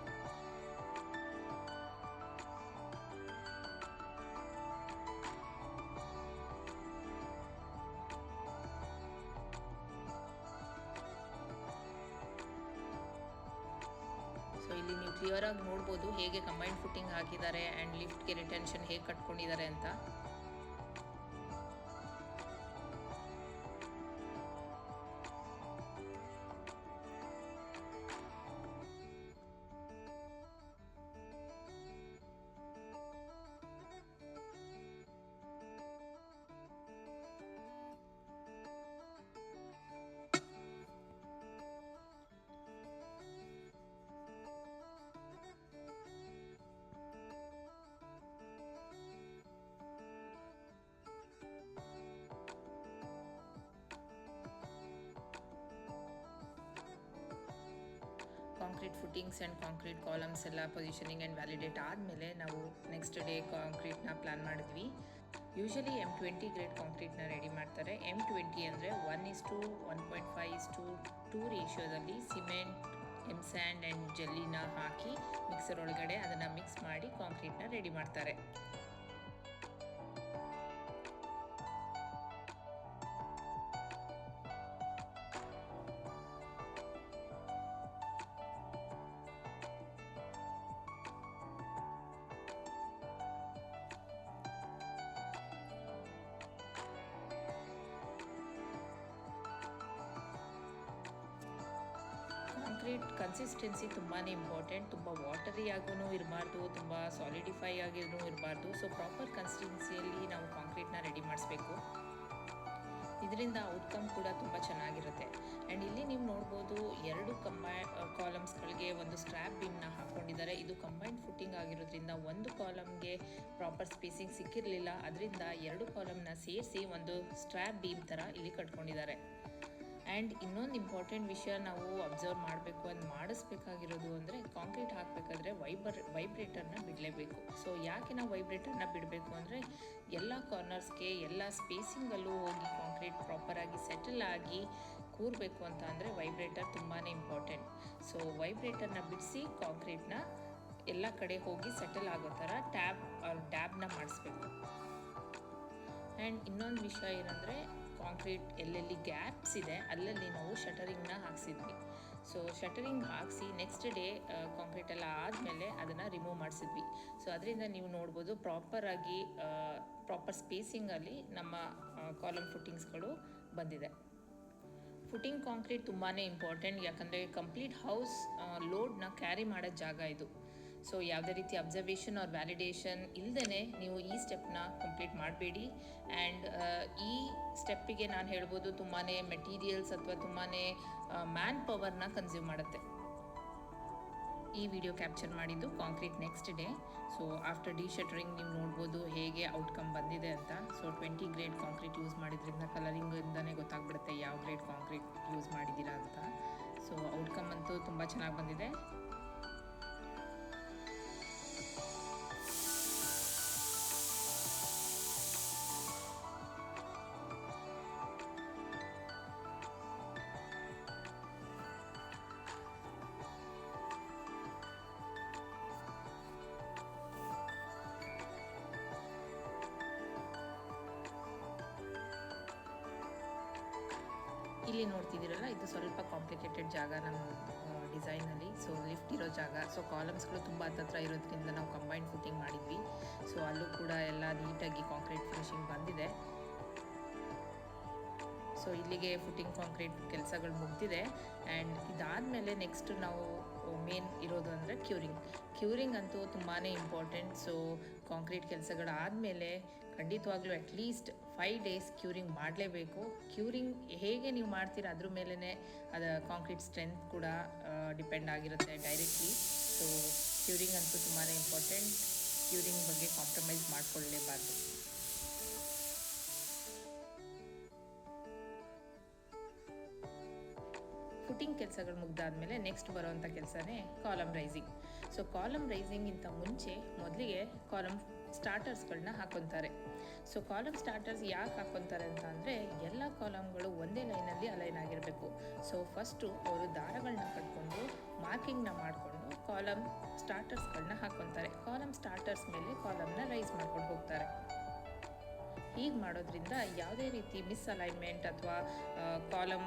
ಸೊ ಇಲ್ಲಿ ನೀವು ಕ್ಲಿಯರ್ ಆಗಿ ನೋಡ್ಬೋದು ಹೇಗೆ ಕಂಬೈನ್ಡ್ ಫುಟಿಂಗ್ ಹಾಕಿದ್ದಾರೆ ಆ್ಯಂಡ್ ಲಿಫ್ಟ್ಗೆ ರಿಟೆನ್ಷನ್ ಹೇಗೆ ಕಟ್ಕೊಂಡಿದ್ದಾರೆ ಅಂತ. ಕಾಂಕ್ರೀಟ್ ಫುಟಿಂಗ್ಸ್ ಆ್ಯಂಡ್ ಕಾಂಕ್ರೀಟ್ ಕಾಲಮ್ಸ್ ಎಲ್ಲ ಪೊಸಿಷನಿಂಗ್ ಆ್ಯಂಡ್ ವ್ಯಾಲಿಡೇಟ್ ಆದಮೇಲೆ ನಾವು ನೆಕ್ಸ್ಟ್ ಡೇ ಕಾಂಕ್ರೀಟ್ನ ಪ್ಲ್ಯಾನ್ ಮಾಡಿದ್ವಿ. ಯೂಶಲಿ M20 ಗ್ರೇಡ್ ಕಾಂಕ್ರೀಟ್ನ ರೆಡಿ ಮಾಡ್ತಾರೆ. M20 ಅಂದರೆ 1:1.5:2 ರೇಷಿಯೋದಲ್ಲಿ ಸಿಮೆಂಟ್, ಎಮ್ಸ್ಯಾಂಡ್ ಆ್ಯಂಡ್ ಜೆಲ್ಲಿನ ಹಾಕಿ ಮಿಕ್ಸರ್ ಒಳಗಡೆ ಅದನ್ನು ಮಿಕ್ಸ್ ಮಾಡಿ ಕಾಂಕ್ರೀಟ್ನ ರೆಡಿ ಮಾಡ್ತಾರೆ. ಕಾಂಕ್ರೀಟ್ ಕನ್ಸಿಸ್ಟೆನ್ಸಿ ತುಂಬಾ ಇಂಪಾರ್ಟೆಂಟ್. ತುಂಬ ವಾಟರಿ ಆಗೂ ಇರಬಾರ್ದು, ತುಂಬ ಸಾಲಿಡಿಫೈ ಆಗಿರೂ ಇರಬಾರ್ದು. ಸೊ ಪ್ರಾಪರ್ ಕನ್ಸಿಸ್ಟೆನ್ಸಿಯಲ್ಲಿ ನಾವು ಕಾಂಕ್ರೀಟ್ನ ರೆಡಿ ಮಾಡಿಸ್ಬೇಕು. ಇದರಿಂದ ಔಟ್ಕಮ್ ಕೂಡ ತುಂಬ ಚೆನ್ನಾಗಿರುತ್ತೆ. ಆ್ಯಂಡ್ ಇಲ್ಲಿ ನೀವು ನೋಡ್ಬೋದು 2 ಕಾಲಮ್ಸ್ಗಳಿಗೆ ಒಂದು ಸ್ಟ್ರ್ಯಾಪ್ ಬೀಮ್ನ ಹಾಕ್ಕೊಂಡಿದ್ದಾರೆ. ಇದು ಕಂಬೈನ್ಡ್ ಫುಟಿಂಗ್ ಆಗಿರೋದ್ರಿಂದ ಒಂದು ಕಾಲಮ್ಗೆ ಪ್ರಾಪರ್ ಸ್ಪೇಸಿಂಗ್ ಸಿಕ್ಕಿರಲಿಲ್ಲ, ಅದರಿಂದ 2 ಕಾಲಮ್ನ ಸೇರಿಸಿ ಒಂದು ಸ್ಟ್ರ್ಯಾಪ್ ಬೀಮ್ ಥರ ಇಲ್ಲಿ ಕಟ್ಕೊಂಡಿದ್ದಾರೆ. ಆ್ಯಂಡ್ ಇನ್ನೊಂದು ಇಂಪಾರ್ಟೆಂಟ್ ವಿಷಯ ನಾವು ಅಬ್ಸರ್ವ್ ಮಾಡಬೇಕು, ಅದು ಮಾಡಿಸ್ಬೇಕಾಗಿರೋದು ಅಂದರೆ ಕಾಂಕ್ರೀಟ್ ಹಾಕಬೇಕಾದ್ರೆ ವೈಬ್ರೇಟರ್ನ ಬಿಡಲೇಬೇಕು. ಸೊ ಯಾಕೆ ನಾವು ವೈಬ್ರೇಟರ್ನ ಬಿಡಬೇಕು ಅಂದರೆ ಎಲ್ಲ ಕಾರ್ನರ್ಸ್ಗೆ ಎಲ್ಲ ಸ್ಪೇಸಿಂಗಲ್ಲೂ ಹೋಗಿ ಕಾಂಕ್ರೀಟ್ ಪ್ರಾಪರಾಗಿ ಸೆಟಲ್ ಆಗಿ ಕೂರಬೇಕು ಅಂತ ಅಂದರೆ ವೈಬ್ರೇಟರ್ ತುಂಬಾ ಇಂಪಾರ್ಟೆಂಟ್. ಸೊ ವೈಬ್ರೇಟರ್ನ ಬಿಡಿಸಿ ಕಾಂಕ್ರೀಟ್ನ ಎಲ್ಲ ಕಡೆ ಹೋಗಿ ಸೆಟಲ್ ಆಗೋ ಥರ ಟ್ಯಾಬ್ನ ಮಾಡಿಸ್ಬೇಕು. ಆ್ಯಂಡ್ ಇನ್ನೊಂದು ವಿಷಯ ಏನಂದರೆ ಕಾಂಕ್ರೀಟ್ ಎಲ್ಲೆಲ್ಲಿ ಗ್ಯಾಪ್ಸ್ ಇದೆ ಅಲ್ಲಲ್ಲಿ ನಾವು ಶಟರಿಂಗ್ನ ಹಾಕ್ಸಿದ್ವಿ. ಸೊ ಶಟರಿಂಗ್ ಹಾಕಿಸಿ ನೆಕ್ಸ್ಟ್ ಡೇ ಕಾಂಕ್ರೀಟ್ ಎಲ್ಲ ಆದಮೇಲೆ ಅದನ್ನು ರಿಮೂವ್ ಮಾಡಿಸಿದ್ವಿ. ಸೊ ಅದರಿಂದ ನೀವು ನೋಡ್ಬೋದು ಪ್ರಾಪರ್ ಸ್ಪೇಸಿಂಗಲ್ಲಿ ನಮ್ಮ ಕಾಲಮ್ ಫುಟಿಂಗ್ಸ್ಗಳು ಬಂದಿದೆ. ಫುಟಿಂಗ್ ಕಾಂಕ್ರೀಟ್ ತುಂಬಾ ಇಂಪಾರ್ಟೆಂಟ್, ಯಾಕಂದರೆ ಕಂಪ್ಲೀಟ್ ಹೌಸ್ ಲೋಡ್ನ ಕ್ಯಾರಿ ಮಾಡೋ ಜಾಗ ಇದು. ಸೊ ಯಾವುದೇ ರೀತಿ ಅಬ್ಸರ್ವೇಷನ್ ಆರ್ ವ್ಯಾಲಿಡೇಷನ್ ಇಲ್ಲದೇ ನೀವು ಈ ಸ್ಟೆಪ್ನ ಕಂಪ್ಲೀಟ್ ಮಾಡಬೇಡಿ. ಆ್ಯಂಡ್ ಈ ಸ್ಟೆಪ್ಪಿಗೆ ನಾನು ಹೇಳ್ಬೋದು ತುಂಬಾ ಮೆಟೀರಿಯಲ್ಸ್ ಅಥವಾ ತುಂಬಾ ಮ್ಯಾನ್ ಪವರ್ನ ಕನ್ಸ್ಯೂಮ್ ಮಾಡುತ್ತೆ. ಈ ವಿಡಿಯೋ ಕ್ಯಾಪ್ಚರ್ ಮಾಡಿದ್ದು concrete next day. So after shuttering ನೀವು ನೋಡ್ಬೋದು ಹೇಗೆ ಔಟ್ಕಮ್ ಬಂದಿದೆ ಅಂತ. ಸೊ 20 ಗ್ರೇಡ್ ಕಾಂಕ್ರೀಟ್ ಯೂಸ್ ಮಾಡಿದ್ರಿಂದ ಕಲರಿಂಗಿಂದನೇ ಗೊತ್ತಾಗ್ಬಿಡುತ್ತೆ ಯಾವ ಗ್ರೇಡ್ ಕಾಂಕ್ರೀಟ್ ಯೂಸ್ ಮಾಡಿದ್ದೀರಾ ಅಂತ. ಸೊ ಔಟ್ಕಮ್ ಅಂತೂ ತುಂಬ ಚೆನ್ನಾಗಿ ಬಂದಿದೆ. ಇಲ್ಲಿ ನೋಡ್ತಿದ್ದೀರಲ್ಲ, ಇದು ಸ್ವಲ್ಪ ಕಾಂಪ್ಲಿಕೇಟೆಡ್ ಜಾಗ ನಮ್ಮ ಡಿಸೈನಲ್ಲಿ. ಸೊ ಲಿಫ್ಟ್ ಇರೋ ಜಾಗ. ಸೊ ಕಾಲಮ್ಸ್ಗಳು ತುಂಬ ಹತ್ತತ್ರ ಇರೋದ್ರಿಂದ ನಾವು ಕಂಬೈನ್ಡ್ ಫುಟಿಂಗ್ ಮಾಡಿದ್ವಿ. ಸೊ ಅಲ್ಲೂ ಕೂಡ ಎಲ್ಲ ನೀಟಾಗಿ ಕಾಂಕ್ರೀಟ್ ಫಿನಿಶಿಂಗ್ ಬಂದಿದೆ. ಸೊ ಇಲ್ಲಿಗೆ ಫುಟಿಂಗ್ ಕಾಂಕ್ರೀಟ್ ಕೆಲಸಗಳು ಮುಗ್ದಿದೆ. ಆ್ಯಂಡ್ ಇದಾದಮೇಲೆ ನೆಕ್ಸ್ಟ್ ನಾವು ಮೇನ್ ಇರೋದು ಅಂದರೆ ಕ್ಯೂರಿಂಗ್ ಅಂತೂ ತುಂಬಾ ಇಂಪಾರ್ಟೆಂಟ್. ಸೊ ಕಾಂಕ್ರೀಟ್ ಕೆಲಸಗಳಾದಮೇಲೆ ಖಂಡಿತವಾಗ್ಲೂ ಅಟ್ಲೀಸ್ಟ್ 5 ಡೇಸ್ ಕ್ಯೂರಿಂಗ್ ಮಾಡಲೇಬೇಕು. ಕ್ಯೂರಿಂಗ್ ಹೇಗೆ ನೀವು ಮಾಡ್ತೀರಾ ಅದ್ರ ಮೇಲೇ ಅದು ಕಾಂಕ್ರೀಟ್ ಸ್ಟ್ರೆಂತ್ ಕೂಡ ಡಿಪೆಂಡ್ ಆಗಿರುತ್ತೆ ಡೈರೆಕ್ಟ್ಲಿ. ಸೊ ಕ್ಯೂರಿಂಗ್ ಅಂತೂ ತುಂಬಾ ಇಂಪಾರ್ಟೆಂಟ್. ಕ್ಯೂರಿಂಗ್ ಬಗ್ಗೆ ಕಾಂಪ್ರಮೈಸ್ ಮಾಡಿಕೊಳ್ಳಲೇಬಾರ್ದು. ಫುಟಿಂಗ್ ಕೆಲಸಗಳು ಮುಗ್ದಾದ್ಮೇಲೆ ನೆಕ್ಸ್ಟ್ ಬರುವಂಥ ಕೆಲಸನೇ ಕಾಲಮ್ ರೈಸಿಂಗ್. ಸೊ ಕಾಲಮ್ ರೈಸಿಂಗಿಂತ ಮುಂಚೆ ಮೊದಲಿಗೆ ಕಾಲಮ್ ಸ್ಟಾರ್ಟರ್ಸ್ಗಳನ್ನ ಹಾಕೊತಾರೆ. ಸೊ ಕಾಲಮ್ ಸ್ಟಾರ್ಟರ್ಸ್ ಯಾಕೆ ಹಾಕೊತಾರೆ ಅಂತ ಅಂದರೆ ಎಲ್ಲ ಕಾಲಮ್ಗಳು ಒಂದೇ ಲೈನಲ್ಲಿ ಅಲೈನ್ ಆಗಿರಬೇಕು. ಸೊ ಫಸ್ಟು ಅವರು ದಾರಗಳನ್ನ ಕಟ್ಕೊಂಡು ಮಾರ್ಕಿಂಗ್ನ ಮಾಡಿಕೊಂಡು ಕಾಲಮ್ ಸ್ಟಾರ್ಟರ್ಸ್ಗಳನ್ನ ಹಾಕೊತಾರೆ. ಕಾಲಮ್ ಸ್ಟಾರ್ಟರ್ಸ್ ಮೇಲೆ ಕಾಲಮ್ನ ರೈಸ್ ಮಾಡ್ಕೊಂಡು ಹೋಗ್ತಾರೆ. ಹೀಗೆ ಮಾಡೋದ್ರಿಂದ ಯಾವುದೇ ರೀತಿ ಮಿಸ್ ಅಲೈನ್ಮೆಂಟ್ ಅಥವಾ ಕಾಲಮ್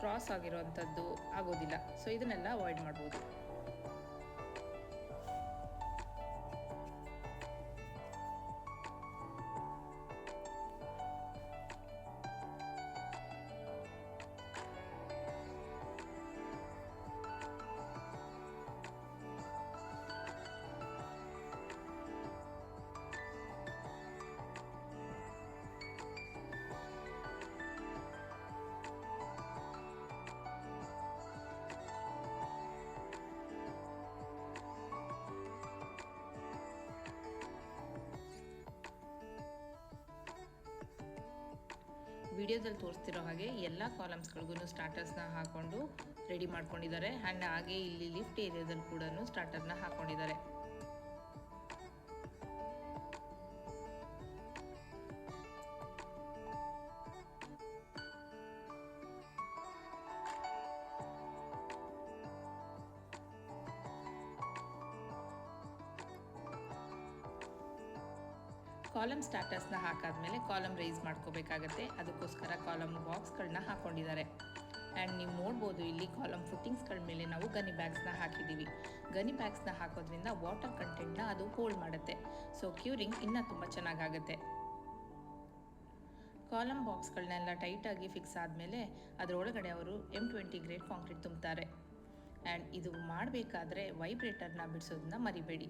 ಕ್ರಾಸ್ ಆಗಿರೋವಂಥದ್ದು ಆಗೋದಿಲ್ಲ. ಸೊ ಇದನ್ನೆಲ್ಲ ಅವಾಯ್ಡ್ ಮಾಡ್ಬೋದು. ವಿಡಿಯೋದಲ್ಲಿ ತೋರಿಸ್ತಿರೋ ಹಾಗೆ ಎಲ್ಲ ಕಾಲಮ್ಸ್ಗಳಿಗೂ ಸ್ಟಾರ್ಟರ್ಸ್ನ ಹಾಕೊಂಡು ರೆಡಿ ಮಾಡ್ಕೊಂಡಿದ್ದಾರೆ. ಆ್ಯಂಡ್ ಹಾಗೆ ಇಲ್ಲಿ ಲಿಫ್ಟ್ ಏರಿಯಾದಲ್ಲಿ ಕೂಡ ಸ್ಟಾರ್ಟರ್ನ ಹಾಕೊಂಡಿದ್ದಾರೆ. ಕಾಲಮ್ ಸ್ಟಾರ್ಟರ್ಸ್ನ ಹಾಕಾದ್ಮೇಲೆ ಕಾಲಮ್ ರೈಸ್ ಮಾಡ್ಕೋಬೇಕಾಗತ್ತೆ. ಅದಕ್ಕೋಸ್ಕರ ಕಾಲಮ್ ಬಾಕ್ಸ್ಗಳನ್ನ ಹಾಕ್ಕೊಂಡಿದ್ದಾರೆ. ಆ್ಯಂಡ್ ನೀವು ನೋಡ್ಬೋದು ಇಲ್ಲಿ ಕಾಲಮ್ ಫುಟ್ಟಿಂಗ್ಸ್ಗಳ ಮೇಲೆ ನಾವು ಗನಿ ಬ್ಯಾಗ್ಸ್ನ ಹಾಕಿದ್ದೀವಿ. ಗನಿ ಬ್ಯಾಗ್ಸ್ನ ಹಾಕೋದ್ರಿಂದ ವಾಟರ್ ಕಂಟೆಂಟ್ನ ಅದು ಹೋಲ್ಡ್ ಮಾಡುತ್ತೆ. ಸೊ ಕ್ಯೂರಿಂಗ್ ಇನ್ನೂ ತುಂಬ ಚೆನ್ನಾಗಾಗುತ್ತೆ. ಕಾಲಮ್ ಬಾಕ್ಸ್ಗಳನ್ನೆಲ್ಲ ಟೈಟಾಗಿ ಫಿಕ್ಸ್ ಆದಮೇಲೆ ಅದರೊಳಗಡೆ ಅವರು M20 ಗ್ರೇಡ್ ಕಾಂಕ್ರೀಟ್ ತುಂಬ್ತಾರೆ. ಆ್ಯಂಡ್ ಇದು ಮಾಡಬೇಕಾದ್ರೆ ವೈಬ್ರೇಟರ್ನ ಬಿಡಿಸೋದನ್ನ ಮರಿಬೇಡಿ.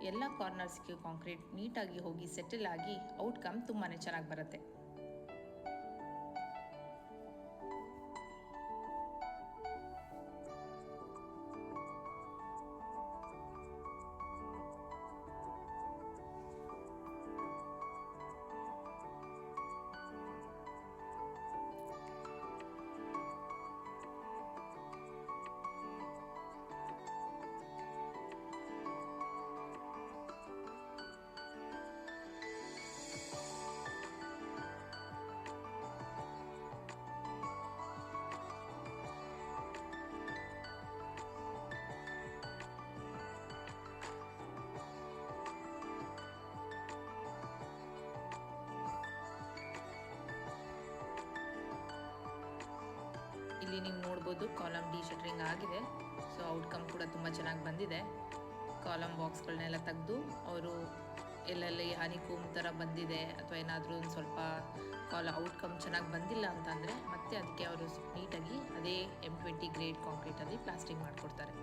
ಎಲ್ಲ ಕಾರ್ನರ್ಸ್ಗೆ ಕಾಂಕ್ರೀಟ್ ನೀಟಾಗಿ ಹೋಗಿ ಸೆಟಲ್ ಆಗಿ ಔಟ್ಕಮ್ ತುಂಬಾ ಚೆನ್ನಾಗಿ ಬರುತ್ತೆ. ಇಲ್ಲಿ ನೀವು ನೋಡ್ಬೋದು ಕಾಲಮ್ ಡಿ ಶಟರಿಂಗ್ ಆಗಿದೆ. ಸೊ ಔಟ್ಕಮ್ ಕೂಡ ತುಂಬ ಚೆನ್ನಾಗಿ ಬಂದಿದೆ. ಕಾಲಮ್ ಬಾಕ್ಸ್ಗಳನ್ನೆಲ್ಲ ತೆಗೆದು ಅವರು ಎಲ್ಲೆಲ್ಲಿ ಹನಿಕೋಮ್ ಥರ ಬಂದಿದೆ ಅಥವಾ ಏನಾದರೂ ಒಂದು ಸ್ವಲ್ಪ ಔಟ್ಕಮ್ ಚೆನ್ನಾಗಿ ಬಂದಿಲ್ಲ ಅಂತಂದರೆ ಮತ್ತೆ ಅದಕ್ಕೆ ಅವರು ನೀಟಾಗಿ ಅದೇ M20 ಗ್ರೇಡ್ ಕಾಂಕ್ರೀಟಲ್ಲಿ ಪ್ಲಾಸ್ಟಿಂಗ್ ಮಾಡಿಕೊಡ್ತಾರೆ.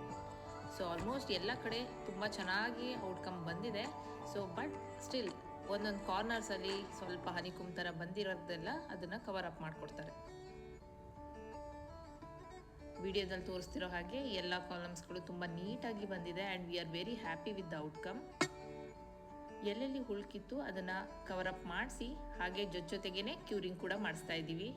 ಸೊ ಆಲ್ಮೋಸ್ಟ್ ಎಲ್ಲ ಕಡೆ ತುಂಬ ಚೆನ್ನಾಗಿ ಔಟ್ಕಮ್ ಬಂದಿದೆ. ಸೊ ಬಟ್ ಸ್ಟಿಲ್ ಒಂದೊಂದು ಕಾರ್ನರ್ಸಲ್ಲಿ ಸ್ವಲ್ಪ ಹನಿಕೋಮ್ ಥರ ಬಂದಿರೋದೆಲ್ಲ ಅದನ್ನು ಕವರ್ ಅಪ್ ಮಾಡಿಕೊಡ್ತಾರೆ. ವಿಡಿಯೋದಲ್ಲಿ ತೋರಿಸ್ತಿರೋ ಹಾಗೆ ಎಲ್ಲ ಕಾಲಮ್ಸ್ಗಳು ತುಂಬ ನೀಟಾಗಿ ಬಂದಿದೆ and we are very happy with the outcome. ಎಲ್ಲೆಲ್ಲಿ ಹುಳುಕಿತ್ತು ಅದನ್ನು ಕವರ್ ಅಪ್ ಮಾಡಿಸಿ ಹಾಗೆ ಜೊತೆಗೇನೆ ಕ್ಯೂರಿಂಗ್ ಕೂಡ ಮಾಡಿಸ್ತಾ ಇದ್ದೀವಿ.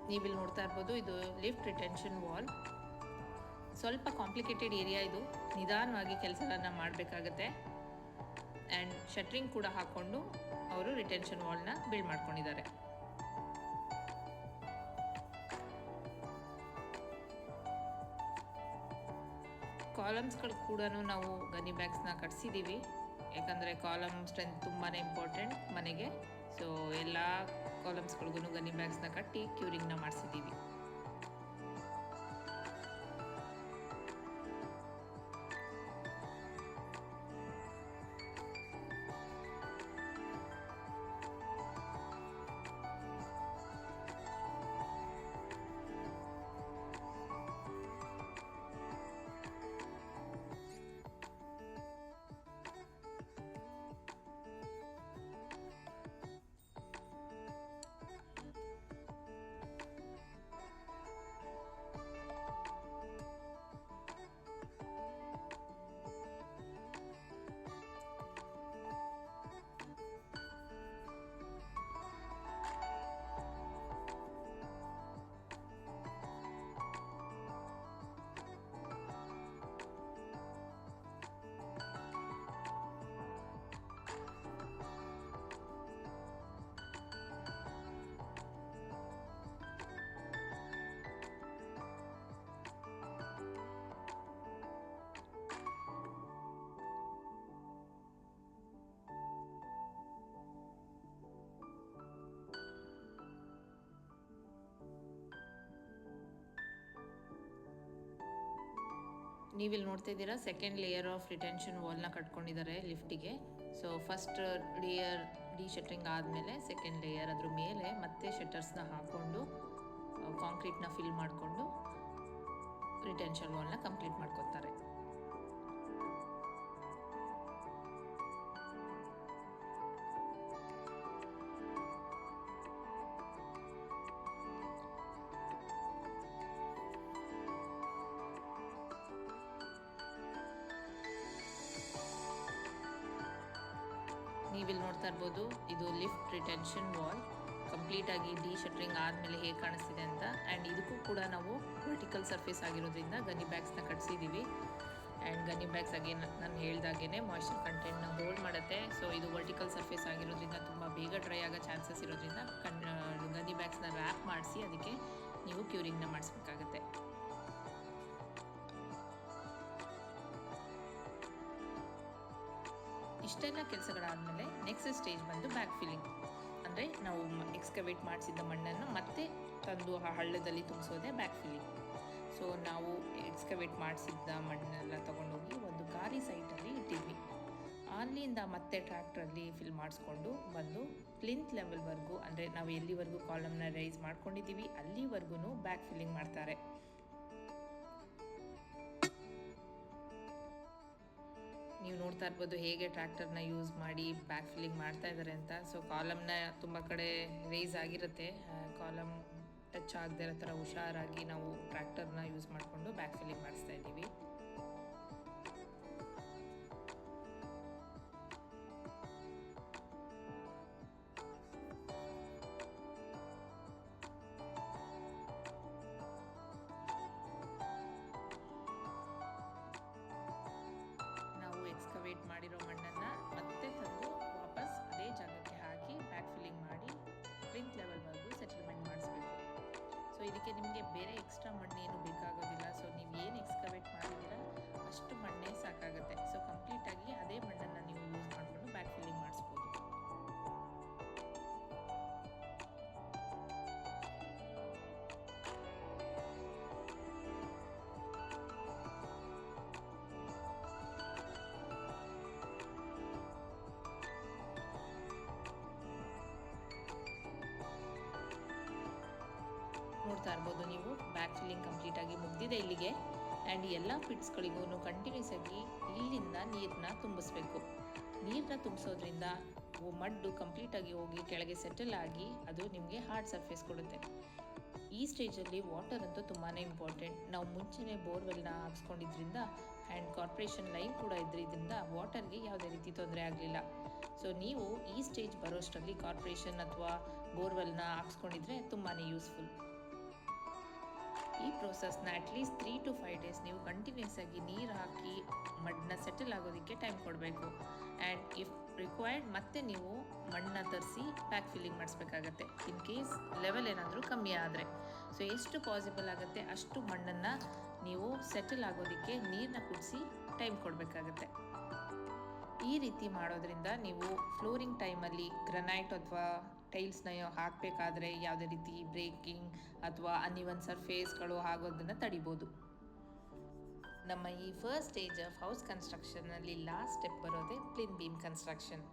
ನೀವಿಲ್ಲಿ ನೋಡ್ತಾ ಇರ್ಬೋದು, ಇದು ಲಿಫ್ಟ್ ರಿಟೆನ್ಷನ್ ವಾಲ್. ಸ್ವಲ್ಪ ಕಾಂಪ್ಲಿಕೇಟೆಡ್ ಏರಿಯಾ ಇದು. ನಿಧಾನವಾಗಿ ಕೆಲಸಗಳನ್ನು ಮಾಡಬೇಕಾಗತ್ತೆ. ಆ್ಯಂಡ್ ಶಟ್ರಿಂಗ್ ಕೂಡ ಹಾಕ್ಕೊಂಡು ಅವರು ರಿಟೆನ್ಷನ್ ವಾಲ್ನ ಬಿಲ್ಡ್ ಮಾಡ್ಕೊಂಡಿದ್ದಾರೆ. ಕಾಲಮ್ಸ್ಗಳು ಕೂಡ ನಾವು ಗನಿ ಬ್ಯಾಗ್ಸ್ನ ಕಟ್ಸಿದ್ದೀವಿ. ಯಾಕಂದರೆ ಕಾಲಮ್ ಸ್ಟ್ರೆಂತ್ ತುಂಬಾ ಇಂಪಾರ್ಟೆಂಟ್ ಮನೆಗೆ. ಸೊ ಎಲ್ಲ ಕಾಲಮ್ಸ್ಗಳಿಗೂ ಗನಿ ಬ್ಯಾಗ್ಸ್ನ ಕಟ್ಟಿ ಕ್ಯೂರಿಂಗ್ನ ಮಾಡಿಸಿದ್ದೀವಿ. ನೀವಿಲ್ಲಿ ನೋಡ್ತಾ ಇದ್ದೀರಾ ಸೆಕೆಂಡ್ ಲೇಯರ್ ಆಫ್ ರಿಟೆನ್ಷನ್ ವಾಲ್ನ ಕಟ್ಕೊಂಡಿದ್ದಾರೆ ಲಿಫ್ಟಿಗೆ. So first layer deshuttering ಆದಮೇಲೆ ಸೆಕೆಂಡ್ ಲೇಯರ್ ಅದ್ರ ಮೇಲೆ ಮತ್ತೆ ಶಟರ್ಸ್ನ ಹಾಕ್ಕೊಂಡು ಕಾಂಕ್ರೀಟ್ನ ಫಿಲ್ ಮಾಡಿಕೊಂಡು ರಿಟೆನ್ಷನ್ ವಾಲ್ನ ಕಂಪ್ಲೀಟ್ ಮಾಡ್ಕೊತಾರೆ. ನೀವಿಲ್ಲಿ ನೋಡ್ತಾ ಇರ್ಬೋದು, ಇದು ಲಿಫ್ಟ್ ರಿಟೆನ್ಷನ್ ವಾಲ್ ಕಂಪ್ಲೀಟಾಗಿ ಡಿ ಶಟರಿಂಗ್ ಆದಮೇಲೆ ಹೇಗೆ ಕಾಣಿಸ್ತಿದೆ ಅಂತ. ಆ್ಯಂಡ್ ಇದಕ್ಕೂ ಕೂಡ ನಾವು ವರ್ಟಿಕಲ್ ಸರ್ಫೇಸ್ ಆಗಿರೋದ್ರಿಂದ ಗನ್ನಿ ಬ್ಯಾಗ್ಸ್ನ ಕಟ್ಸಿದ್ದೀವಿ. ಆ್ಯಂಡ್ ಗನ್ನಿ ಬ್ಯಾಗ್ಸ್ ಆಗಿ ನಾನು ಹೇಳ್ದಾಗೇ ಮಾಯ್ಶ್ಚರ್ ಕಂಟೆಂಟ್ನ ಹೋಲ್ಡ್ ಮಾಡುತ್ತೆ. ಸೊ ಇದು ವರ್ಟಿಕಲ್ ಸರ್ಫೇಸ್ ಆಗಿರೋದ್ರಿಂದ ತುಂಬ ಬೇಗ ಡ್ರೈ ಆಗೋ ಚಾನ್ಸಸ್ ಇರೋದ್ರಿಂದ ಗನ್ನಿ ಬ್ಯಾಗ್ಸ್ನ ರ್ಯಾಪ್ ಮಾಡಿಸಿ ಅದಕ್ಕೆ ನೀವು ಕ್ಯೂರಿಂಗ್ನ ಮಾಡಿಸ್ಬೇಕಾಗತ್ತೆ. ಇಷ್ಟೆಲ್ಲ ಕೆಲಸಗಳಾದಮೇಲೆ ನೆಕ್ಸ್ಟ್ ಸ್ಟೇಜ್ ಬಂದು ಬ್ಯಾಕ್ ಫಿಲ್ಲಿಂಗ್. ಅಂದರೆ ನಾವು ಎಕ್ಸ್ಕವೇಟ್ ಮಾಡಿಸಿದ್ದ ಮಣ್ಣನ್ನು ಮತ್ತೆ ತಂದು ಆ ಹಳ್ಳದಲ್ಲಿ ತುಂಬಿಸೋದೇ ಬ್ಯಾಕ್ ಫಿಲ್ಲಿಂಗ್. ಸೊ ನಾವು ಎಕ್ಸ್ಕವೇಟ್ ಮಾಡಿಸಿದ್ದ ಮಣ್ಣನ್ನೆಲ್ಲ ತೊಗೊಂಡೋಗಿ ಒಂದು ಖಾಲಿ ಸೈಟಲ್ಲಿ ಇಟ್ಟಿದ್ವಿ. ಅಲ್ಲಿಂದ ಮತ್ತೆ ಟ್ರ್ಯಾಕ್ಟ್ರಲ್ಲಿ ಫಿಲ್ ಮಾಡಿಸ್ಕೊಂಡು ಬಂದು ಪ್ಲಿಂತ್ ಲೆವೆಲ್ವರೆಗೂ, ಅಂದರೆ ನಾವು ಎಲ್ಲಿವರೆಗೂ ಕಾಲಮ್ನ ರೈಸ್ ಮಾಡ್ಕೊಂಡಿದ್ದೀವಿ ಅಲ್ಲಿವರೆಗೂ ಬ್ಯಾಕ್ ಫಿಲ್ಲಿಂಗ್ ಮಾಡ್ತಾರೆ. ನೀವು ನೋಡ್ತಾ ಇರ್ಬೋದು ಹೇಗೆ ಟ್ರ್ಯಾಕ್ಟರ್ನ ಯೂಸ್ ಮಾಡಿ ಬ್ಯಾಕ್ ಫಿಲ್ಲಿಂಗ್ ಮಾಡ್ತಾ ಇದ್ದಾರೆ ಅಂತ. ಸೊ ಕಾಲಮ್ನ ತುಂಬ ಕಡೆ ರೇಸ್ ಆಗಿರುತ್ತೆ, ಕಾಲಮ್ ಟಚ್ ಆಗದೆ ಇರೋ ಥರ ಹುಷಾರಾಗಿ ನಾವು ಟ್ರ್ಯಾಕ್ಟರ್ನ ಯೂಸ್ ಮಾಡಿಕೊಂಡು ಬ್ಯಾಕ್ ಫಿಲ್ಲಿಂಗ್ ಮಾಡಿಸ್ತಾ ಇದ್ದೀವಿ. ಎಕ್ಸ್ಕವೇಟ್ ಮಾಡಿರೋ ಮಣ್ಣನ್ನು ಮತ್ತೆ ತಂದು ವಾಪಸ್ ಅದೇ ಜಾಗಕ್ಕೆ ಹಾಕಿ ಬ್ಯಾಕ್ ಫಿಲ್ಲಿಂಗ್ ಮಾಡಿ ಪ್ಲಿಂತ್ ಲೆವೆಲ್ವರೆಗೂ ಸೆಟಲ್ಮೆಂಟ್ ಮಾಡಿಸ್ಬೇಕು. ಸೊ ಇದಕ್ಕೆ ನಿಮಗೆ ಬೇರೆ ಎಕ್ಸ್ಟ್ರಾ ಮಣ್ಣೇನು ಬೇಕಾಗೋದಿಲ್ಲ. ಸೊ ನೀವು ಏನು ಎಕ್ಸ್ಕವೇಟ್ ಮಾಡಿದ್ದೀರಾ ಅಷ್ಟು ಮಣ್ಣೇ ಸಾಕಾಗುತ್ತೆ. ಸೊ ಕಂಪ್ಲೀಟಾಗಿ ಅದೇ ಮಣ್ಣನ್ನು ನೀವು ಯೂಸ್ ಮಾಡಿಕೊಂಡು ಬ್ಯಾಕ್ ಫಿಲ್ಲಿಂಗ್ ಮಾಡಿಸ್ಬೋದು. ನೋಡ್ತಾ ಇರ್ಬೋದು ನೀವು, ಬ್ಯಾಕ್ ಫಿಲ್ಲಿಂಗ್ ಕಂಪ್ಲೀಟಾಗಿ ಮುಗಿದಿದೆ ಇಲ್ಲಿಗೆ. ಆ್ಯಂಡ್ ಎಲ್ಲ ಪಿಟ್ಸ್ಗಳಿಗೂ ಕಂಟಿನ್ಯೂಸ್ ಆಗಿ ಇಲ್ಲಿಂದ ನೀರನ್ನ ತುಂಬಿಸ್ಬೇಕು. ನೀರನ್ನ ತುಂಬಿಸೋದ್ರಿಂದ ಮಡ್ಡು ಕಂಪ್ಲೀಟಾಗಿ ಹೋಗಿ ಕೆಳಗೆ ಸೆಟಲ್ ಆಗಿ ಅದು ನಿಮಗೆ ಹಾರ್ಡ್ ಸರ್ಫೇಸ್ ಕೊಡುತ್ತೆ. ಈ ಸ್ಟೇಜಲ್ಲಿ ವಾಟರ್ ಅಂತೂ ತುಂಬಾ ಇಂಪಾರ್ಟೆಂಟ್. ನಾವು ಮುಂಚೆನೇ ಬೋರ್ವೆಲ್ನ ಹಾಕ್ಸ್ಕೊಂಡಿದ್ರಿಂದ ಆ್ಯಂಡ್ ಕಾರ್ಪೊರೇಷನ್ ಲೈನ್ ಕೂಡ ಇದ್ರಿಂದ ವಾಟರ್ಗೆ ಯಾವುದೇ ರೀತಿ ತೊಂದರೆ ಆಗಲಿಲ್ಲ. ಸೊ ನೀವು ಈ ಸ್ಟೇಜ್ ಬರೋಷ್ಟರಲ್ಲಿ ಕಾರ್ಪೊರೇಷನ್ ಅಥವಾ ಬೋರ್ವೆಲ್ನ ಹಾಕ್ಸ್ಕೊಂಡಿದ್ರೆ ತುಂಬಾ ಯೂಸ್ಫುಲ್. ಈ ಪ್ರೋಸೆಸ್ನ ಅಟ್ಲೀಸ್ಟ್ 3 to 5 days ನೀವು ಕಂಟಿನ್ಯೂಸ್ ಆಗಿ ನೀರು ಹಾಕಿ ಮಣ್ಣನ್ನ ಸೆಟಲ್ ಆಗೋದಕ್ಕೆ ಟೈಮ್ ಕೊಡಬೇಕು. ಆ್ಯಂಡ್ ಇಫ್ ರಿಕ್ವೈರ್ಡ್ ಮತ್ತೆ ನೀವು ಮಣ್ಣನ್ನ ತರಿಸಿ ಬ್ಯಾಕ್ ಫಿಲ್ಲಿಂಗ್ ಮಾಡಿಸ್ಬೇಕಾಗತ್ತೆ ಇನ್ ಕೇಸ್ ಲೆವೆಲ್ ಏನಾದರೂ ಕಮ್ಮಿ ಆದರೆ. ಸೊ ಎಷ್ಟು ಪಾಸಿಬಲ್ ಆಗುತ್ತೆ ಅಷ್ಟು ಮಣ್ಣನ್ನು ನೀವು ಸೆಟಲ್ ಆಗೋದಕ್ಕೆ ನೀರನ್ನ ಕುಡಿಸಿ ಟೈಮ್ ಕೊಡಬೇಕಾಗತ್ತೆ. ಈ ರೀತಿ ಮಾಡೋದ್ರಿಂದ ನೀವು ಫ್ಲೋರಿಂಗ್ ಟೈಮಲ್ಲಿ ಗ್ರನೈಟ್ ಅಥವಾ ಟೈಲ್ಸ್ನ ಹಾಕಬೇಕಾದ್ರೆ ಯಾವುದೇ ರೀತಿ ಬ್ರೇಕಿಂಗ್ ಅಥವಾ ಅನ್ಇವನ್ ಸರ್ಫೇಸ್ಗಳು ಆಗೋದನ್ನು ತಡಿಬೋದು. ನಮ್ಮ ಈ ಫಸ್ಟ್ ಸ್ಟೇಜ್ ಆಫ್ ಹೌಸ್ ಕನ್ಸ್ಟ್ರಕ್ಷನ್ನಲ್ಲಿ ಲಾಸ್ಟ್ ಸ್ಟೆಪ್ ಬರೋದೇ ಪ್ಲಿನ್ ಬೀಮ್ ಕನ್ಸ್ಟ್ರಕ್ಷನ್.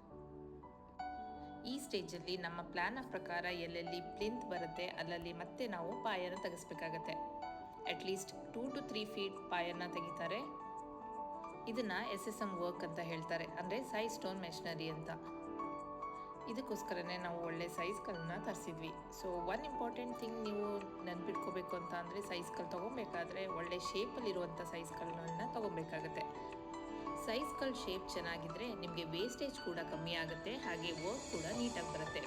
ಈ ಸ್ಟೇಜಲ್ಲಿ ನಮ್ಮ ಪ್ಲ್ಯಾನ್ ಪ್ರಕಾರ ಎಲ್ಲೆಲ್ಲಿ ಪ್ಲಿಂತ್ ಬರುತ್ತೆ ಅಲ್ಲಲ್ಲಿ ಮತ್ತೆ ನಾವು ಪಾಯನ ತೆಗೆಸ್ಬೇಕಾಗತ್ತೆ. ಅಟ್ಲೀಸ್ಟ್ 2 to 3 feet ಪಾಯನ ತೆಗಿತಾರೆ. ಇದನ್ನು SSM ವರ್ಕ್ ಅಂತ ಹೇಳ್ತಾರೆ, ಅಂದರೆ ಸೈಜ್ ಸ್ಟೋನ್ ಮೆಷನರಿ ಅಂತ. ಇದಕ್ಕೋಸ್ಕರನೇ ನಾವು ಒಳ್ಳೆ ಸೈಜ್ಗಳನ್ನ ತರಿಸಿದ್ವಿ. ಸೊ ಒನ್ ಇಂಪಾರ್ಟೆಂಟ್ ಥಿಂಗ್ ನೀವು ನೆನ್ಪಿಟ್ಕೋಬೇಕು ಅಂತ ಅಂದರೆ ಸೈಜ್ಗಳು ತೊಗೊಬೇಕಾದ್ರೆ ಒಳ್ಳೆ ಶೇಪಲ್ಲಿರುವಂಥ ಸೈಜ್ಗಳನ್ನ ತೊಗೊಬೇಕಾಗತ್ತೆ. ಸೈಜ್ಗಳ ಶೇಪ್ ಚೆನ್ನಾಗಿದ್ದರೆ ನಿಮಗೆ ವೇಸ್ಟೇಜ್ ಕೂಡ ಕಮ್ಮಿ ಆಗುತ್ತೆ, ಹಾಗೆ ವರ್ಕ್ ಕೂಡ ನೀಟಾಗಿ ಬರುತ್ತೆ.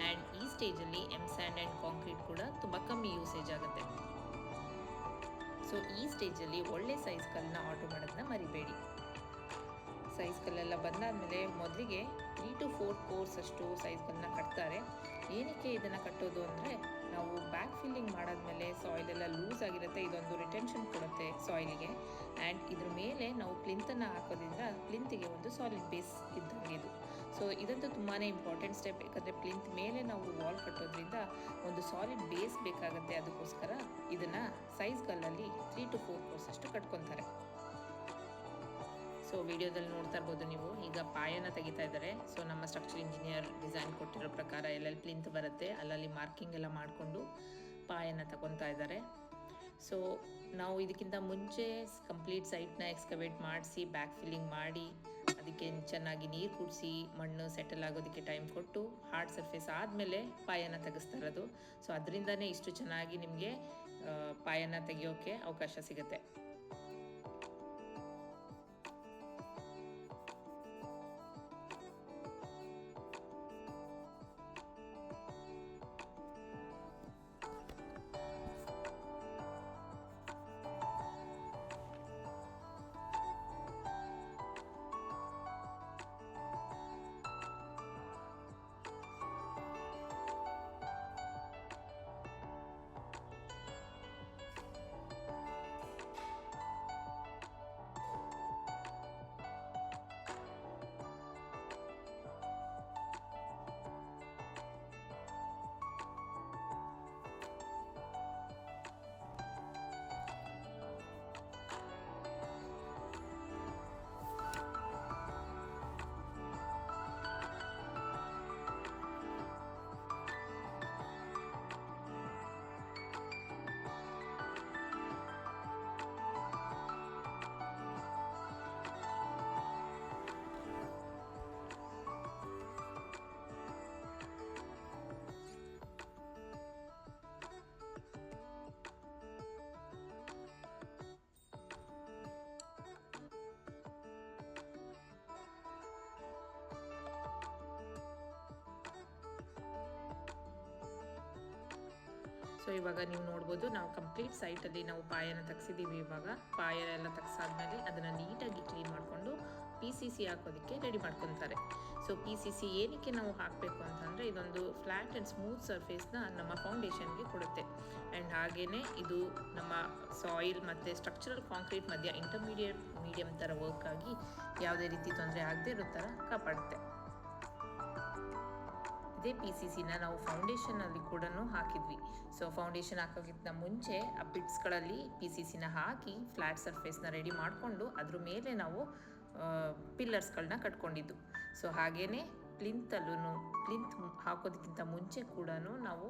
ಆ್ಯಂಡ್ ಈ ಸ್ಟೇಜಲ್ಲಿ ಸ್ಯಾಂಡ್ ಆ್ಯಂಡ್ ಕಾಂಕ್ರೀಟ್ ಕೂಡ ತುಂಬ ಕಮ್ಮಿ ಯೂಸೇಜ್ ಆಗುತ್ತೆ. ಸೊ ಈ ಸ್ಟೇಜಲ್ಲಿ ಒಳ್ಳೆ ಸೈಜ್ಗಳನ್ನ ಆರ್ಡರ್ ಮಾಡೋದನ್ನ ಮರಿಬೇಡಿ. ಸೈಜ್ಗಳೆಲ್ಲ ಬಂದಾದಮೇಲೆ ಮೊದಲಿಗೆ 3 to 4 ಕೋರ್ಸ್ ಅಷ್ಟು ಸೈಜ್ಗಳನ್ನ ಕಟ್ತಾರೆ. ಏನಕ್ಕೆ ಇದನ್ನು ಕಟ್ಟೋದು ಅಂದರೆ ನಾವು ಬ್ಯಾಕ್ ಫಿಲ್ಲಿಂಗ್ ಮಾಡಾದ್ಮೇಲೆ ಸಾಯಿಲ್ ಎಲ್ಲ ಲೂಸ್ ಆಗಿರುತ್ತೆ, ಇದೊಂದು ರಿಟೆನ್ಷನ್ ಕೊಡುತ್ತೆ ಸಾಯಿಲಿಗೆ. ಆ್ಯಂಡ್ ಇದ್ರ ಮೇಲೆ ನಾವು ಪ್ಲಿಂತನ್ನು ಹಾಕೋದ್ರಿಂದ ಪ್ಲಿಂತಿಗೆ ಒಂದು ಸಾಲಿಡ್ ಬೇಸ್ ಇದ್ದಂಗೆ ಇದು. ಸೊ ಇದಂತೂ ತುಂಬಾ ಇಂಪಾರ್ಟೆಂಟ್ ಸ್ಟೆಪ್, ಯಾಕಂದರೆ ಪ್ಲಿಂತ್ ಮೇಲೆ ನಾವು ವಾಲ್ ಕಟ್ಟೋದ್ರಿಂದ ಒಂದು ಸಾಲಿಡ್ ಬೇಸ್ ಬೇಕಾಗುತ್ತೆ. ಅದಕ್ಕೋಸ್ಕರ ಇದನ್ನು ಸೈಜ್ಗಳಲ್ಲಿ 3 to 4 ಕೋರ್ಸ್ ಅಷ್ಟು ಕಟ್ಕೊತಾರೆ. ಸೊ ವಿಡಿಯೋದಲ್ಲಿ ನೋಡ್ತಾ ಇರ್ಬೋದು ನೀವು, ಈಗ ಪಾಯನ ತೆಗಿತಾ ಇದ್ದಾರೆ. ಸೊ ನಮ್ಮ ಸ್ಟ್ರಕ್ಚರ್ ಇಂಜಿನಿಯರ್ ಡಿಸೈನ್ ಕೊಟ್ಟಿರೋ ಪ್ರಕಾರ ಎಲ್ಲೆಲ್ಲಿ ಪ್ಲಿಂತ್ ಬರುತ್ತೆ ಅಲ್ಲಲ್ಲಿ ಮಾರ್ಕಿಂಗ್ ಎಲ್ಲ ಮಾಡಿಕೊಂಡು ಪಾಯನ ತಗೊತಾ ಇದ್ದಾರೆ. ಸೊ ನಾವು ಇದಕ್ಕಿಂತ ಮುಂಚೆ ಕಂಪ್ಲೀಟ್ ಸೈಟ್ನ ಎಕ್ಸ್ಕವೇಟ್ ಮಾಡಿಸಿ ಬ್ಯಾಕ್ ಫಿಲ್ಲಿಂಗ್ ಮಾಡಿ ಅದಕ್ಕೆ ಚೆನ್ನಾಗಿ ನೀರು ಕುಡಿಸಿ ಮಣ್ಣು ಸೆಟಲ್ ಆಗೋದಕ್ಕೆ ಟೈಮ್ ಕೊಟ್ಟು ಹಾರ್ಡ್ ಸರ್ಫೇಸ್ ಆದಮೇಲೆ ಪಾಯನ ತೆಗೆಸ್ತಾ ಇರೋದು. ಸೊ ಅದರಿಂದನೇ ಇಷ್ಟು ಚೆನ್ನಾಗಿ ನಿಮಗೆ ಪಾಯನ ತೆಗೆಯೋಕ್ಕೆ ಅವಕಾಶ ಸಿಗುತ್ತೆ. ಸೊ ಇವಾಗ ನೀವು ನೋಡ್ಬೋದು, ನಾವು ಕಂಪ್ಲೀಟ್ ಸೈಟಲ್ಲಿ ನಾವು ಪಾಯನ ತೆಗ್ಸಿದ್ದೀವಿ. ಇವಾಗ ಪಾಯ ಎಲ್ಲ ತೆಗ್ಸಾದ್ಮೇಲೆ ಅದನ್ನು ನೀಟಾಗಿ ಕ್ಲೀನ್ ಮಾಡಿಕೊಂಡು PCC ಹಾಕೋದಕ್ಕೆ ರೆಡಿ ಮಾಡ್ಕೊತಾರೆ. ಸೊ PCC ಏನಕ್ಕೆ ನಾವು ಹಾಕಬೇಕು ಅಂತಂದರೆ, ಇದೊಂದು ಫ್ಲ್ಯಾಟ್ ಆ್ಯಂಡ್ ಸ್ಮೂತ್ ಸರ್ಫೇಸ್ನ ನಮ್ಮ ಫೌಂಡೇಶನ್ಗೆ ಕೊಡುತ್ತೆ. ಆ್ಯಂಡ್ ಹಾಗೆಯೇ ಇದು ನಮ್ಮ ಸಾಯಿಲ್ ಮತ್ತು ಸ್ಟ್ರಕ್ಚರಲ್ ಕಾಂಕ್ರೀಟ್ ಮಧ್ಯ ಮೀಡಿಯಮ್ ಥರ ವರ್ಕ್ ಆಗಿ ಯಾವುದೇ ರೀತಿ ತೊಂದರೆ ಆಗದೇ ಇರೋ ಥರ ಕಾಪಾಡುತ್ತೆ. ಇದೇ PCCನ ನಾವು ಫೌಂಡೇಶನಲ್ಲಿ ಕೂಡ ಹಾಕಿದ್ವಿ. ಸೊ ಫೌಂಡೇಶನ್ ಹಾಕೋಕ್ಕಿಂತ ಮುಂಚೆ ಆ ಬಿಟ್ಸ್ಗಳಲ್ಲಿ PCCನ ಹಾಕಿ ಫ್ಲ್ಯಾಟ್ ಸರ್ಫೇಸ್ನ ರೆಡಿ ಮಾಡಿಕೊಂಡು ಅದ್ರ ಮೇಲೆ ನಾವು ಪಿಲ್ಲರ್ಸ್ಗಳನ್ನ ಕಟ್ಕೊಂಡಿದ್ದು. ಸೊ ಹಾಗೆಯೇ ಪ್ಲಿಂತ್ ಹಾಕೋದಕ್ಕಿಂತ ಮುಂಚೆ ಕೂಡ ನಾವು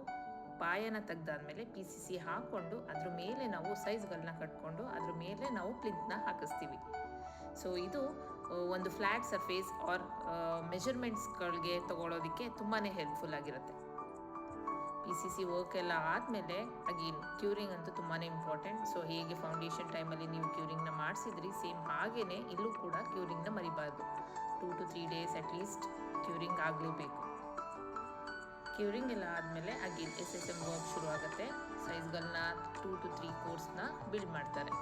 ಪಾಯನ ತೆಗ್ದಾದ್ಮೇಲೆ PCC ಹಾಕ್ಕೊಂಡು ಅದ್ರ ಮೇಲೆ ನಾವು ಸೈಜ್ಗಳನ್ನ ಕಟ್ಕೊಂಡು ಅದ್ರ ಮೇಲೆ ನಾವು ಪ್ಲಿಂತ್ನ ಹಾಕಿಸ್ತೀವಿ. ಸೊ ಇದು ಒಂದು ಫ್ಲ್ಯಾಟ್ ಸರ್ಫೇಸ್ ಆರ್ ಮೆಜರ್ಮೆಂಟ್ಸ್ಗಳಿಗೆ ತೊಗೊಳೋದಕ್ಕೆ ತುಂಬಾ ಹೆಲ್ಪ್ಫುಲ್ ಆಗಿರುತ್ತೆ. PCC ವರ್ಕ್ ಎಲ್ಲ ಆದಮೇಲೆ ಅಗೇನ್ ಕ್ಯೂರಿಂಗ್ ಅಂತೂ ತುಂಬಾ ಇಂಪಾರ್ಟೆಂಟ್. ಸೊ ಹೇಗೆ ಫೌಂಡೇಶನ್ ಟೈಮಲ್ಲಿ ನೀವು ಕ್ಯೂರಿಂಗ್ನ ಮಾಡಿಸಿದ್ರಿ, ಸೇಮ್ ಹಾಗೇ ಇಲ್ಲೂ ಕೂಡ ಕ್ಯೂರಿಂಗ್ನ ಮರಿಬಾರ್ದು. 2 to 3 days ಅಟ್ಲೀಸ್ಟ್ ಕ್ಯೂರಿಂಗ್ ಆಗಲೇಬೇಕು. ಕ್ಯೂರಿಂಗ್ ಎಲ್ಲ ಆದಮೇಲೆ ಅಗೇನ್ SSM ವರ್ಕ್ ಶುರು ಆಗುತ್ತೆ. ಸೈಜ್ಗಳನ್ನ 2 to 3 ಕೋರ್ಸ್ನ ಬಿಲ್ಡ್ ಮಾಡ್ತಾರೆ.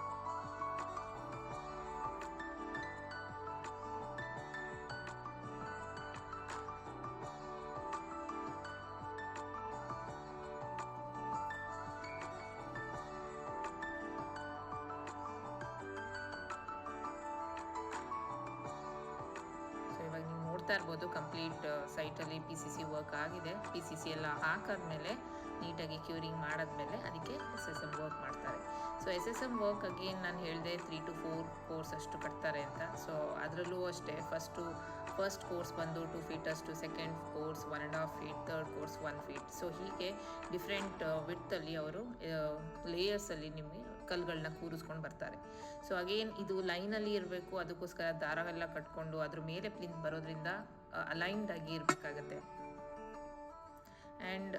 ಇರ್ಬೋದು ಕಂಪ್ಲೀಟ್ ಸೈಟಲ್ಲಿ PCC ವರ್ಕ್ ಆಗಿದೆ. PCC ಎಲ್ಲ ಹಾಕಾದ್ಮೇಲೆ ನೀಟಾಗಿ ಕ್ಯೂರಿಂಗ್ ಮಾಡಾದ್ಮೇಲೆ ಅದಕ್ಕೆ SSM ವರ್ಕ್ ಮಾಡ್ತಾರೆ. ಸೊ SSM ವರ್ಕ್ ಅಗೇನ್ ನಾನು ಹೇಳಿದೆ 3 to 4 ಕೋರ್ಸ್ ಅಷ್ಟು ಕಟ್ತಾರೆ ಅಂತ. ಸೊ ಅದರಲ್ಲೂ ಅಷ್ಟೇ ಫಸ್ಟ್ ಕೋರ್ಸ್ ಬಂದು 2 feet ಅಷ್ಟು, second course 1.5 feet, third course 1 feet. So ಹೀಗೆ ಡಿಫ್ರೆಂಟ್ ವಿಡ್ತಲ್ಲಿ ಅವರು ಲೇಯರ್ಸಲ್ಲಿ ನಿಮಗೆ ಕಲ್ಗಳನ್ನ ಕೂರಿಸ್ಕೊಂಡು ಬರ್ತಾರೆ. ಸೊ ಅಗೇನ್ ಇದು ಲೈನಲ್ಲಿ ಇರಬೇಕು, ಅದಕ್ಕೋಸ್ಕರ ದಾರವೆಲ್ಲ ಕಟ್ಕೊಂಡು ಅದ್ರ ಮೇಲೆ ಪ್ಲಿಂತ್ ಬರೋದ್ರಿಂದ ಅಲೈನ್ಡ್ ಆಗಿ ಇರಬೇಕಾಗತ್ತೆ. ಆ್ಯಂಡ್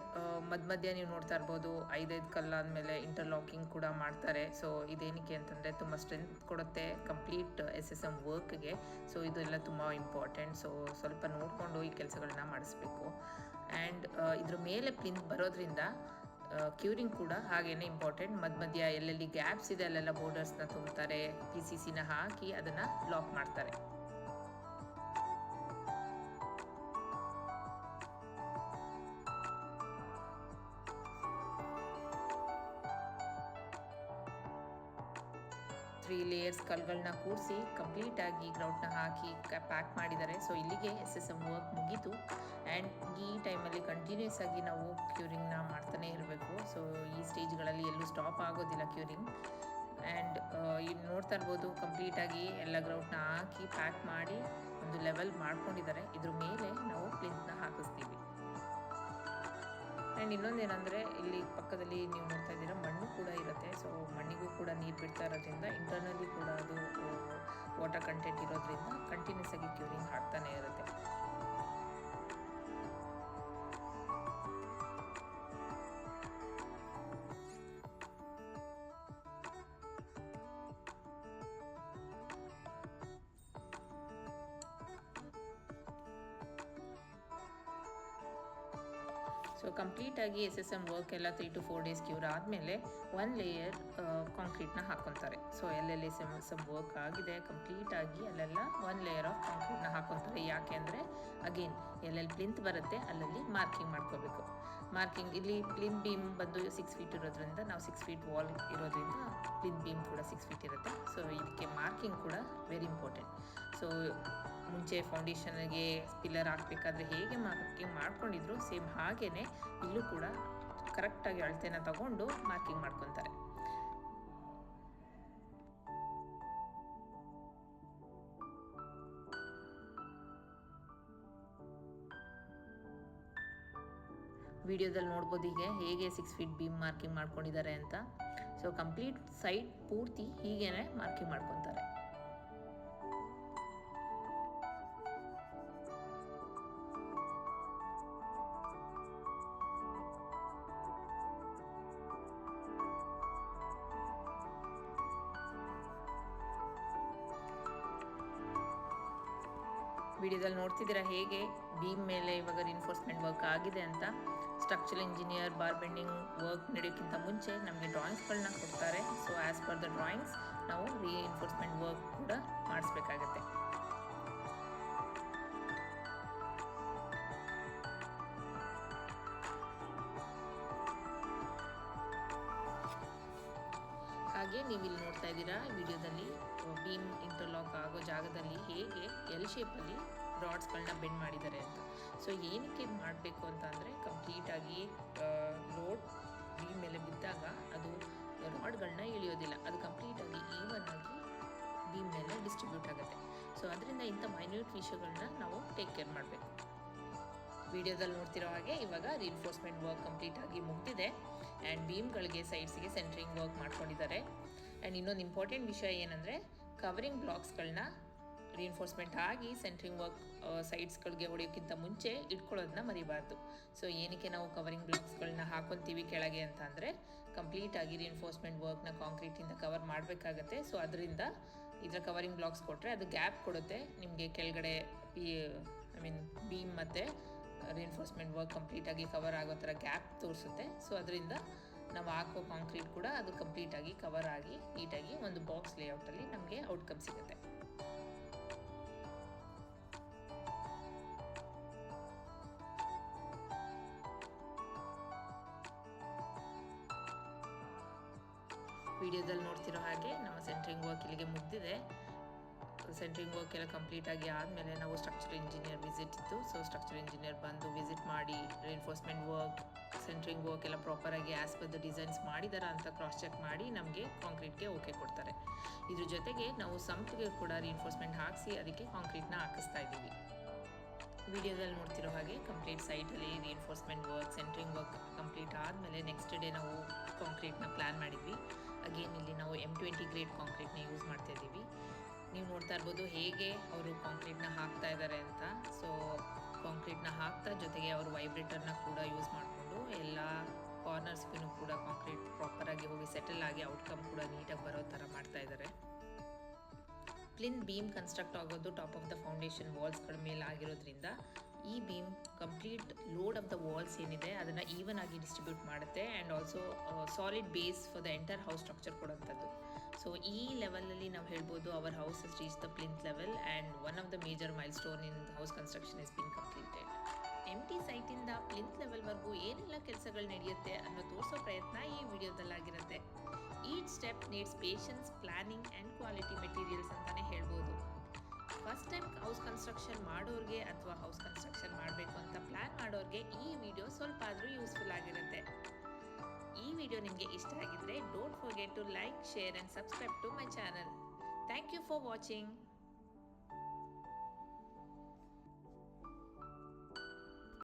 ಮಧ್ಯ ನೀವು ನೋಡ್ತಾ ಇರ್ಬೋದು 5 ಕಲ್ಲಾದಮೇಲೆ ಇಂಟರ್ಲಾಕಿಂಗ್ ಕೂಡ ಮಾಡ್ತಾರೆ. ಸೊ ಇದೇನಕ್ಕೆ ಅಂತಂದರೆ ತುಂಬ ಸ್ಟ್ರೆಂತ್ ಕೊಡುತ್ತೆ ಕಂಪ್ಲೀಟ್ SSM ವರ್ಕ್ಗೆ. ಸೊ ಇದೆಲ್ಲ ತುಂಬ ಇಂಪಾರ್ಟೆಂಟ್. ಸೊ ಸ್ವಲ್ಪ ನೋಡಿಕೊಂಡು ಈ ಕೆಲಸಗಳನ್ನ ಮಾಡಿಸ್ಬೇಕು. ಆ್ಯಂಡ್ ಇದ್ರ ಮೇಲೆ ಪ್ಲಿಂತ್ ಬರೋದ್ರಿಂದ ಕ್ಯೂರಿಂಗ್ ಕೂಡ ಹಾಗೇನೆ ಇಂಪಾರ್ಟೆಂಟ್. ಮಧ್ಯ ಎಲ್ಲೆಲ್ಲಿ ಗ್ಯಾಪ್ಸ್ ಇದೆ ಅಲ್ಲೆಲ್ಲ ಬೋರ್ಡರ್ಸ್ನ ತುಂಬ್ತಾರೆ, PCCನ ಹಾಕಿ ಅದನ್ನು ಲಾಕ್ ಮಾಡ್ತಾರೆ. ತ್ರೀ ಲೇಯರ್ಸ್ ಕಲ್ಗಳನ್ನ ಕೂರಿಸಿ ಕಂಪ್ಲೀಟಾಗಿ ಗ್ರೌಟ್ನ ಹಾಕಿ ಪ್ಯಾಕ್ ಮಾಡಿದ್ದಾರೆ. ಸೊ ಇಲ್ಲಿಗೆ SSM ವರ್ಕ್ ಮುಗೀತು. ಆ್ಯಂಡ್ ಈ ಟೈಮಲ್ಲಿ ಕಂಟಿನ್ಯೂಸ್ ಆಗಿ ನಾವು ಕ್ಯೂರಿಂಗ್ನ ಮಾಡ್ತಾನೆ ಇರಬೇಕು. ಸೊ ಈ ಸ್ಟೇಜ್ಗಳಲ್ಲಿ ಎಲ್ಲೂ ಸ್ಟಾಪ್ ಆಗೋದಿಲ್ಲ ಕ್ಯೂರಿಂಗ್. ಆ್ಯಂಡ್ ಇಲ್ಲಿ ನೋಡ್ತಾ ಇರ್ಬೋದು ಕಂಪ್ಲೀಟಾಗಿ ಎಲ್ಲ ಗ್ರೌಂಡ್ನ ಹಾಕಿ ಪ್ಯಾಕ್ ಮಾಡಿ ಒಂದು ಲೆವೆಲ್ ಮಾಡ್ಕೊಂಡಿದ್ದಾರೆ. ಇದ್ರ ಮೇಲೆ ನಾವು ಪ್ಲಿಂತ್ನ ಹಾಕಿಸ್ತೀವಿ. ಆ್ಯಂಡ್ ಇನ್ನೊಂದೇನೆಂದರೆ ಇಲ್ಲಿ ಪಕ್ಕದಲ್ಲಿ ನೀವು ನೋಡ್ತಾ ಇದ್ದೀರಾ ಮಣ್ಣು ಕೂಡ ಇರುತ್ತೆ. ಸೊ ಮಣ್ಣಿಗೂ ಕೂಡ ನೀರು ಬಿಡ್ತಾ ಇರೋದ್ರಿಂದ ಇಂಟರ್ನಲಿ ಕೂಡ ಅದು ವಾಟರ್ ಕಂಟೆಂಟ್ ಇರೋದ್ರಿಂದ ಕಂಟಿನ್ಯೂಸ್ ಆಗಿ ಕ್ಯೂರಿಂಗ್ ಆಗ್ತಾನೆ ಇರುತ್ತೆ. ಸೊ ಕಂಪ್ಲೀಟಾಗಿ SSM ವರ್ಕ್ ಎಲ್ಲ 3 to 4 days ಕ್ಯೂರ್ ಆದಮೇಲೆ 1 ಲೇಯರ್ ಕಾಂಕ್ರೀಟ್ನ ಹಾಕ್ಕೊತಾರೆ. ಸೊ ಎಲ್ಲೆಲ್ಲಿ SSM ವರ್ಕ್ ಆಗಿದೆ ಕಂಪ್ಲೀಟಾಗಿ ಅಲ್ಲೆಲ್ಲ 1 ಲೇಯರ್ ಆಫ್ ಕಾಂಕ್ರೀಟ್ನ ಹಾಕ್ಕೊತಾರೆ. ಯಾಕೆ ಅಂದರೆ ಅಗೇನ್ ಎಲ್ಲೆಲ್ಲಿ ಪ್ಲಿಂತ್ ಬರುತ್ತೆ ಅಲ್ಲಲ್ಲಿ ಮಾರ್ಕಿಂಗ್ ಮಾಡ್ಕೋಬೇಕು. ಮಾರ್ಕಿಂಗ್ ಇಲ್ಲಿ ಪ್ಲಿಂತ್ ಬೀಮ್ ಬಂದು 6 feet ಇರೋದ್ರಿಂದ ನಾವು 6 feet ವಾಲ್ ಇರೋದ್ರಿಂದ ಪ್ಲಿಂತ್ ಬೀಮ್ ಕೂಡ 6 feet ಇರುತ್ತೆ. ಸೊ ಇದಕ್ಕೆ ಮಾರ್ಕಿಂಗ್ ಕೂಡ ವೆರಿ ಇಂಪಾರ್ಟೆಂಟ್. ಸೊ ಮುಂಚೆ ಫೌಂಡೇಶನ್ಗೆ ಪಿಲ್ಲರ್ ಹಾಕಬೇಕಾದ್ರೆ ಹೇಗೆ ಮಾರ್ಕಿಂಗ್ ಮಾಡ್ಕೊಂಡಿದ್ರು ಸೇಮ್ ಹಾಗೇ ಇಲ್ಲೂ ಕೂಡ ಕರೆಕ್ಟಾಗಿ ಅಳತೆನ ತಗೊಂಡು ಮಾರ್ಕಿಂಗ್ ಮಾಡ್ಕೊತಾರೆ. ವಿಡಿಯೋದಲ್ಲಿ ನೋಡ್ಬೋದು ಈಗ ಹೇಗೆ 6 feet ಬೀಮ್ ಮಾರ್ಕಿಂಗ್ ಮಾಡ್ಕೊಂಡಿದ್ದಾರೆ ಅಂತ. ಸೊ ಕಂಪ್ಲೀಟ್ ಸೈಡ್ ಪೂರ್ತಿ ಹೀಗೇನೆ ಮಾರ್ಕಿಂಗ್ ಮಾಡ್ಕೊತಾರೆ. ವಿಡಿಯೋದಲ್ಲಿ ನೋಡ್ತಿದ್ದೀರಾ ಹೇಗೆ ಬೀಮ್ ಮೇಲೆ ಇವಾಗ ರಿನ್ಫೋರ್ಸ್ಮೆಂಟ್ ವರ್ಕ್ ಆಗಿದೆ ಅಂತ. Structural engineer bar bending work ನಡೆಯೋಕ್ಕಿಂತ ಮುಂಚೆ ನಮಗೆ ಡ್ರಾಯಿಂಗ್ಸ್ಗಳನ್ನ ಕೊಡ್ತಾರೆ. So as per the drawings ನಾವು ರಿಇನ್ಫೋರ್ಸ್ಮೆಂಟ್ ವರ್ಕ್ ಕೂಡ ಮಾಡಿಸ್ಬೇಕಾಗತ್ತೆ. ಹಾಗೆ ನೀವು ಇಲ್ಲಿ ನೋಡ್ತಾ ಇದ್ದೀರಾ ವಿಡಿಯೋದಲ್ಲಿ ಬೀಮ್ ಇಂಟರ್ಲಾಕ್ ಆಗೋ ಜಾಗದಲ್ಲಿ ಹೇಗೆ ಎಲ್ ಶೇಪಲ್ಲಿ ರಾಡ್ಸ್ಗಳನ್ನ ಬೆಂಡ್ ಮಾಡಿದ್ದಾರೆ ಅಂತ. ಸೊ ಏನಕ್ಕೆ ಮಾಡಬೇಕು ಅಂತ ಅಂದರೆ ಕಂಪ್ಲೀಟಾಗಿ ಲೋಡ್ ಬೀಮ್ ಮೇಲೆ ಬಿದ್ದಾಗ ಅದು ರಾಡ್ಗಳನ್ನ ಇಳಿಯೋದಿಲ್ಲ, ಅದು ಕಂಪ್ಲೀಟಾಗಿ ಈವನ್ ಆಗಿ ಬೀಮ್ ಮೇಲೆ ಡಿಸ್ಟ್ರಿಬ್ಯೂಟ್ ಆಗುತ್ತೆ. ಸೊ ಅದರಿಂದ ಇಂಥ ಮೈನ್ಯೂಟ್ ವಿಷಯಗಳನ್ನ ನಾವು ಟೇಕ್ ಕೇರ್ ಮಾಡಬೇಕು. ವಿಡಿಯೋದಲ್ಲಿ ನೋಡ್ತಿರೋ ಹಾಗೆ ಇವಾಗ ರಿಇನ್ಫೋರ್ಸ್ಮೆಂಟ್ ವರ್ಕ್ ಕಂಪ್ಲೀಟಾಗಿ ಮುಗಿದಿದೆ ಆ್ಯಂಡ್ ಬೀಮ್ಗಳಿಗೆ ಸೈಡ್ಸಿಗೆ ಸೆಂಟ್ರಿಂಗ್ ವರ್ಕ್ ಮಾಡ್ಕೊಂಡಿದ್ದಾರೆ. ಆ್ಯಂಡ್ ಇನ್ನೊಂದು ಇಂಪಾರ್ಟೆಂಟ್ ವಿಷಯ ಏನಂದರೆ ಕವರಿಂಗ್ ಬ್ಲಾಕ್ಸ್ಗಳನ್ನ ರಿಇನ್ಫೋರ್ಸ್ಮೆಂಟ್ ಆಗಿ ಸೆಂಟ್ರಿಂಗ್ ವರ್ಕ್ ಸೈಡ್ಸ್ಗಳಿಗೆ ಹೊಡೆಯೋಕ್ಕಿಂತ ಮುಂಚೆ ಇಟ್ಕೊಳ್ಳೋದನ್ನ ಮರಿಬಾರ್ದು. ಸೊ ಏನಕ್ಕೆ ನಾವು ಕವರಿಂಗ್ ಬ್ಲಾಕ್ಸ್ಗಳನ್ನ ಹಾಕೊತೀವಿ ಕೆಳಗೆ ಅಂತ ಅಂದರೆ ಕಂಪ್ಲೀಟಾಗಿ ರಿಇನ್ಫೋರ್ಸ್ಮೆಂಟ್ ವರ್ಕ್ನ ಕಾಂಕ್ರೀಟಿಂದ ಕವರ್ ಮಾಡಬೇಕಾಗತ್ತೆ. ಸೊ ಅದರಿಂದ ಇದರ ಕವರಿಂಗ್ ಬ್ಲಾಕ್ಸ್ ಕೊಟ್ಟರೆ ಅದು ಗ್ಯಾಪ್ ಕೊಡುತ್ತೆ ನಿಮಗೆ ಕೆಳಗಡೆ ಬೀಮ್ ಮತ್ತು ರಿಇನ್ಫೋರ್ಸ್ಮೆಂಟ್ ವರ್ಕ್ ಕಂಪ್ಲೀಟಾಗಿ ಕವರ್ ಆಗೋ ಥರ ಗ್ಯಾಪ್ ತೋರಿಸುತ್ತೆ. ಸೊ ಅದರಿಂದ ನಾವು ಹಾಕೋ ಕಾಂಕ್ರೀಟ್ ಕೂಡ ಅದು ಕಂಪ್ಲೀಟಾಗಿ ಕವರ್ ಆಗಿ ನೀಟಾಗಿ ಒಂದು ಬಾಕ್ಸ್ ಲೇಔಟಲ್ಲಿ ನಮಗೆ ಔಟ್ಕಮ್ ಸಿಗುತ್ತೆ. ವಿಡಿಯೋದಲ್ಲಿ ನೋಡ್ತಿರೋ ಹಾಗೆ ನಮ್ಮ ಸೆಂಟ್ರಿಂಗ್ ವರ್ಕ್ ಇಲ್ಲಿಗೆ ಮುಗಿದಿದೆ. ಸೆಂಟ್ರಿಂಗ್ ವರ್ಕ್ ಎಲ್ಲ ಕಂಪ್ಲೀಟಾಗಿ ಆದಮೇಲೆ ನಾವು ಸ್ಟ್ರಕ್ಚರ್ ಇಂಜಿನಿಯರ್ ವಿಸಿಟ್ ಇತ್ತು. ಸೊ ಸ್ಟ್ರಕ್ಚರ್ ಇಂಜಿನಿಯರ್ ಬಂದು ವಿಸಿಟ್ ಮಾಡಿ ರಿಇನ್ಫೋರ್ಸ್ಮೆಂಟ್ ವರ್ಕ್ ಸೆಂಟ್ರಿಂಗ್ ವರ್ಕ್ ಎಲ್ಲ ಪ್ರಾಪರಾಗಿ ಆ್ಯಸ್ ಪರ್ ದ ಡಿಸೈನ್ಸ್ ಮಾಡಿದಾರಾ ಅಂತ ಕ್ರಾಸ್ ಚೆಕ್ ಮಾಡಿ ನಮಗೆ ಕಾಂಕ್ರೀಟ್ಗೆ ಓಕೆ ಕೊಡ್ತಾರೆ. ಇದ್ರ ಜೊತೆಗೆ ನಾವು ಸಂಪ್ಗೆ ಕೂಡ ರಿಇನ್ಫೋರ್ಸ್ಮೆಂಟ್ ಹಾಕಿಸಿ ಅದಕ್ಕೆ ಕಾಂಕ್ರೀಟ್ನ ಹಾಕಿಸ್ತಾ ಇದ್ದೀವಿ. ವಿಡಿಯೋದಲ್ಲಿ ನೋಡ್ತಿರೋ ಹಾಗೆ ಕಂಪ್ಲೀಟ್ ಸೈಟಲ್ಲಿ reinforcement work centring work complete ಆದಮೇಲೆ ನೆಕ್ಸ್ಟ್ ಡೇ ನಾವು ಕಾಂಕ್ರೀಟ್ನ ಪ್ಲ್ಯಾನ್ ಮಾಡಿದ್ವಿ. ಅಗೇನ್ ಇಲ್ಲಿ ನಾವು M20 ಗ್ರೇಡ್ ಕಾಂಕ್ರೀಟ್ನ ಯೂಸ್ ಮಾಡ್ತಾ ಇದ್ದೀವಿ. ನೀವು ನೋಡ್ತಾ ಇರ್ಬೋದು ಹೇಗೆ ಅವರು ಕಾಂಕ್ರೀಟ್ನ ಹಾಕ್ತಾ ಇದ್ದಾರೆ ಅಂತ. ಸೊ ಕಾಂಕ್ರೀಟ್ನ ಹಾಕ್ತಾ ಜೊತೆಗೆ ಅವರು ವೈಬ್ರೇಟರ್ನ ಕೂಡ ಯೂಸ್ ಮಾಡಿಕೊಂಡು ಎಲ್ಲ ಕಾರ್ನರ್ಸ್ಗೂ ಕೂಡ ಕಾಂಕ್ರೀಟ್ ಪ್ರಾಪರಾಗಿ ಹೋಗಿ ಸೆಟಲ್ ಆಗಿ ಔಟ್ಕಮ್ ಕೂಡ ನೀಟಾಗಿ ಬರೋ ಥರ ಮಾಡ್ತಾ ಇದ್ದಾರೆ. ಪ್ಲಿಂತ್ ಬೀಮ್ ಕನ್ಸ್ಟ್ರಕ್ಟ್ ಆಗೋದು ಟಾಪ್ ಆಫ್ ದ ಫೌಂಡೇಶನ್ ವಾಲ್ಸ್ಗಳ ಮೇಲೆ ಆಗಿರೋದ್ರಿಂದ ಈ beam complete load of the walls ಏನಿದೆ ಅದನ್ನು ಈವನ್ ಆಗಿ ಡಿಸ್ಟ್ರಿಬ್ಯೂಟ್ ಮಾಡುತ್ತೆ and also solid base for the entire house structure ಕೊಡೋಂಥದ್ದು. ಸೊ ಈ ಲೆವೆಲಲ್ಲಿ ನಾವು ಹೇಳ್ಬೋದು our house is reach the plinth level and one of the major milestone in house construction is been completed. MT ಸೈಟಿಂದ plinth ಲೆವೆಲ್ವರೆಗೂ ಏನೆಲ್ಲ ಕೆಲಸಗಳು ನಡೆಯುತ್ತೆ ಅನ್ನೋ ತೋರಿಸೋ ಪ್ರಯತ್ನ ಈ ವಿಡಿಯೋದಲ್ಲಾಗಿರುತ್ತೆ. Each step needs patience, planning and quality materials ಅಂತಲೇ ಹೇಳ್ಬೋದು. ಫಸ್ಟ್ ಟೈಮ್ ಹೌಸ್ ಕನ್ಸ್ಟ್ರಕ್ಷನ್ ಮಾಡೋರಿಗೆ ಅಥವಾ ಹೌಸ್ ಕನ್ಸ್ಟ್ರಕ್ಷನ್ ಮಾಡಬೇಕು ಅಂತ ಪ್ಲ್ಯಾನ್ ಮಾಡೋರಿಗೆ ಈ ವಿಡಿಯೋ ಸ್ವಲ್ಪ ಆದರೂ ಯೂಸ್ಫುಲ್ ಆಗಿರುತ್ತೆ. ಈ ವಿಡಿಯೋ ನಿಮಗೆ ಇಷ್ಟ ಆಗಿದ್ರೆ don't forget to like, share and subscribe to my channel. Thank you for watching.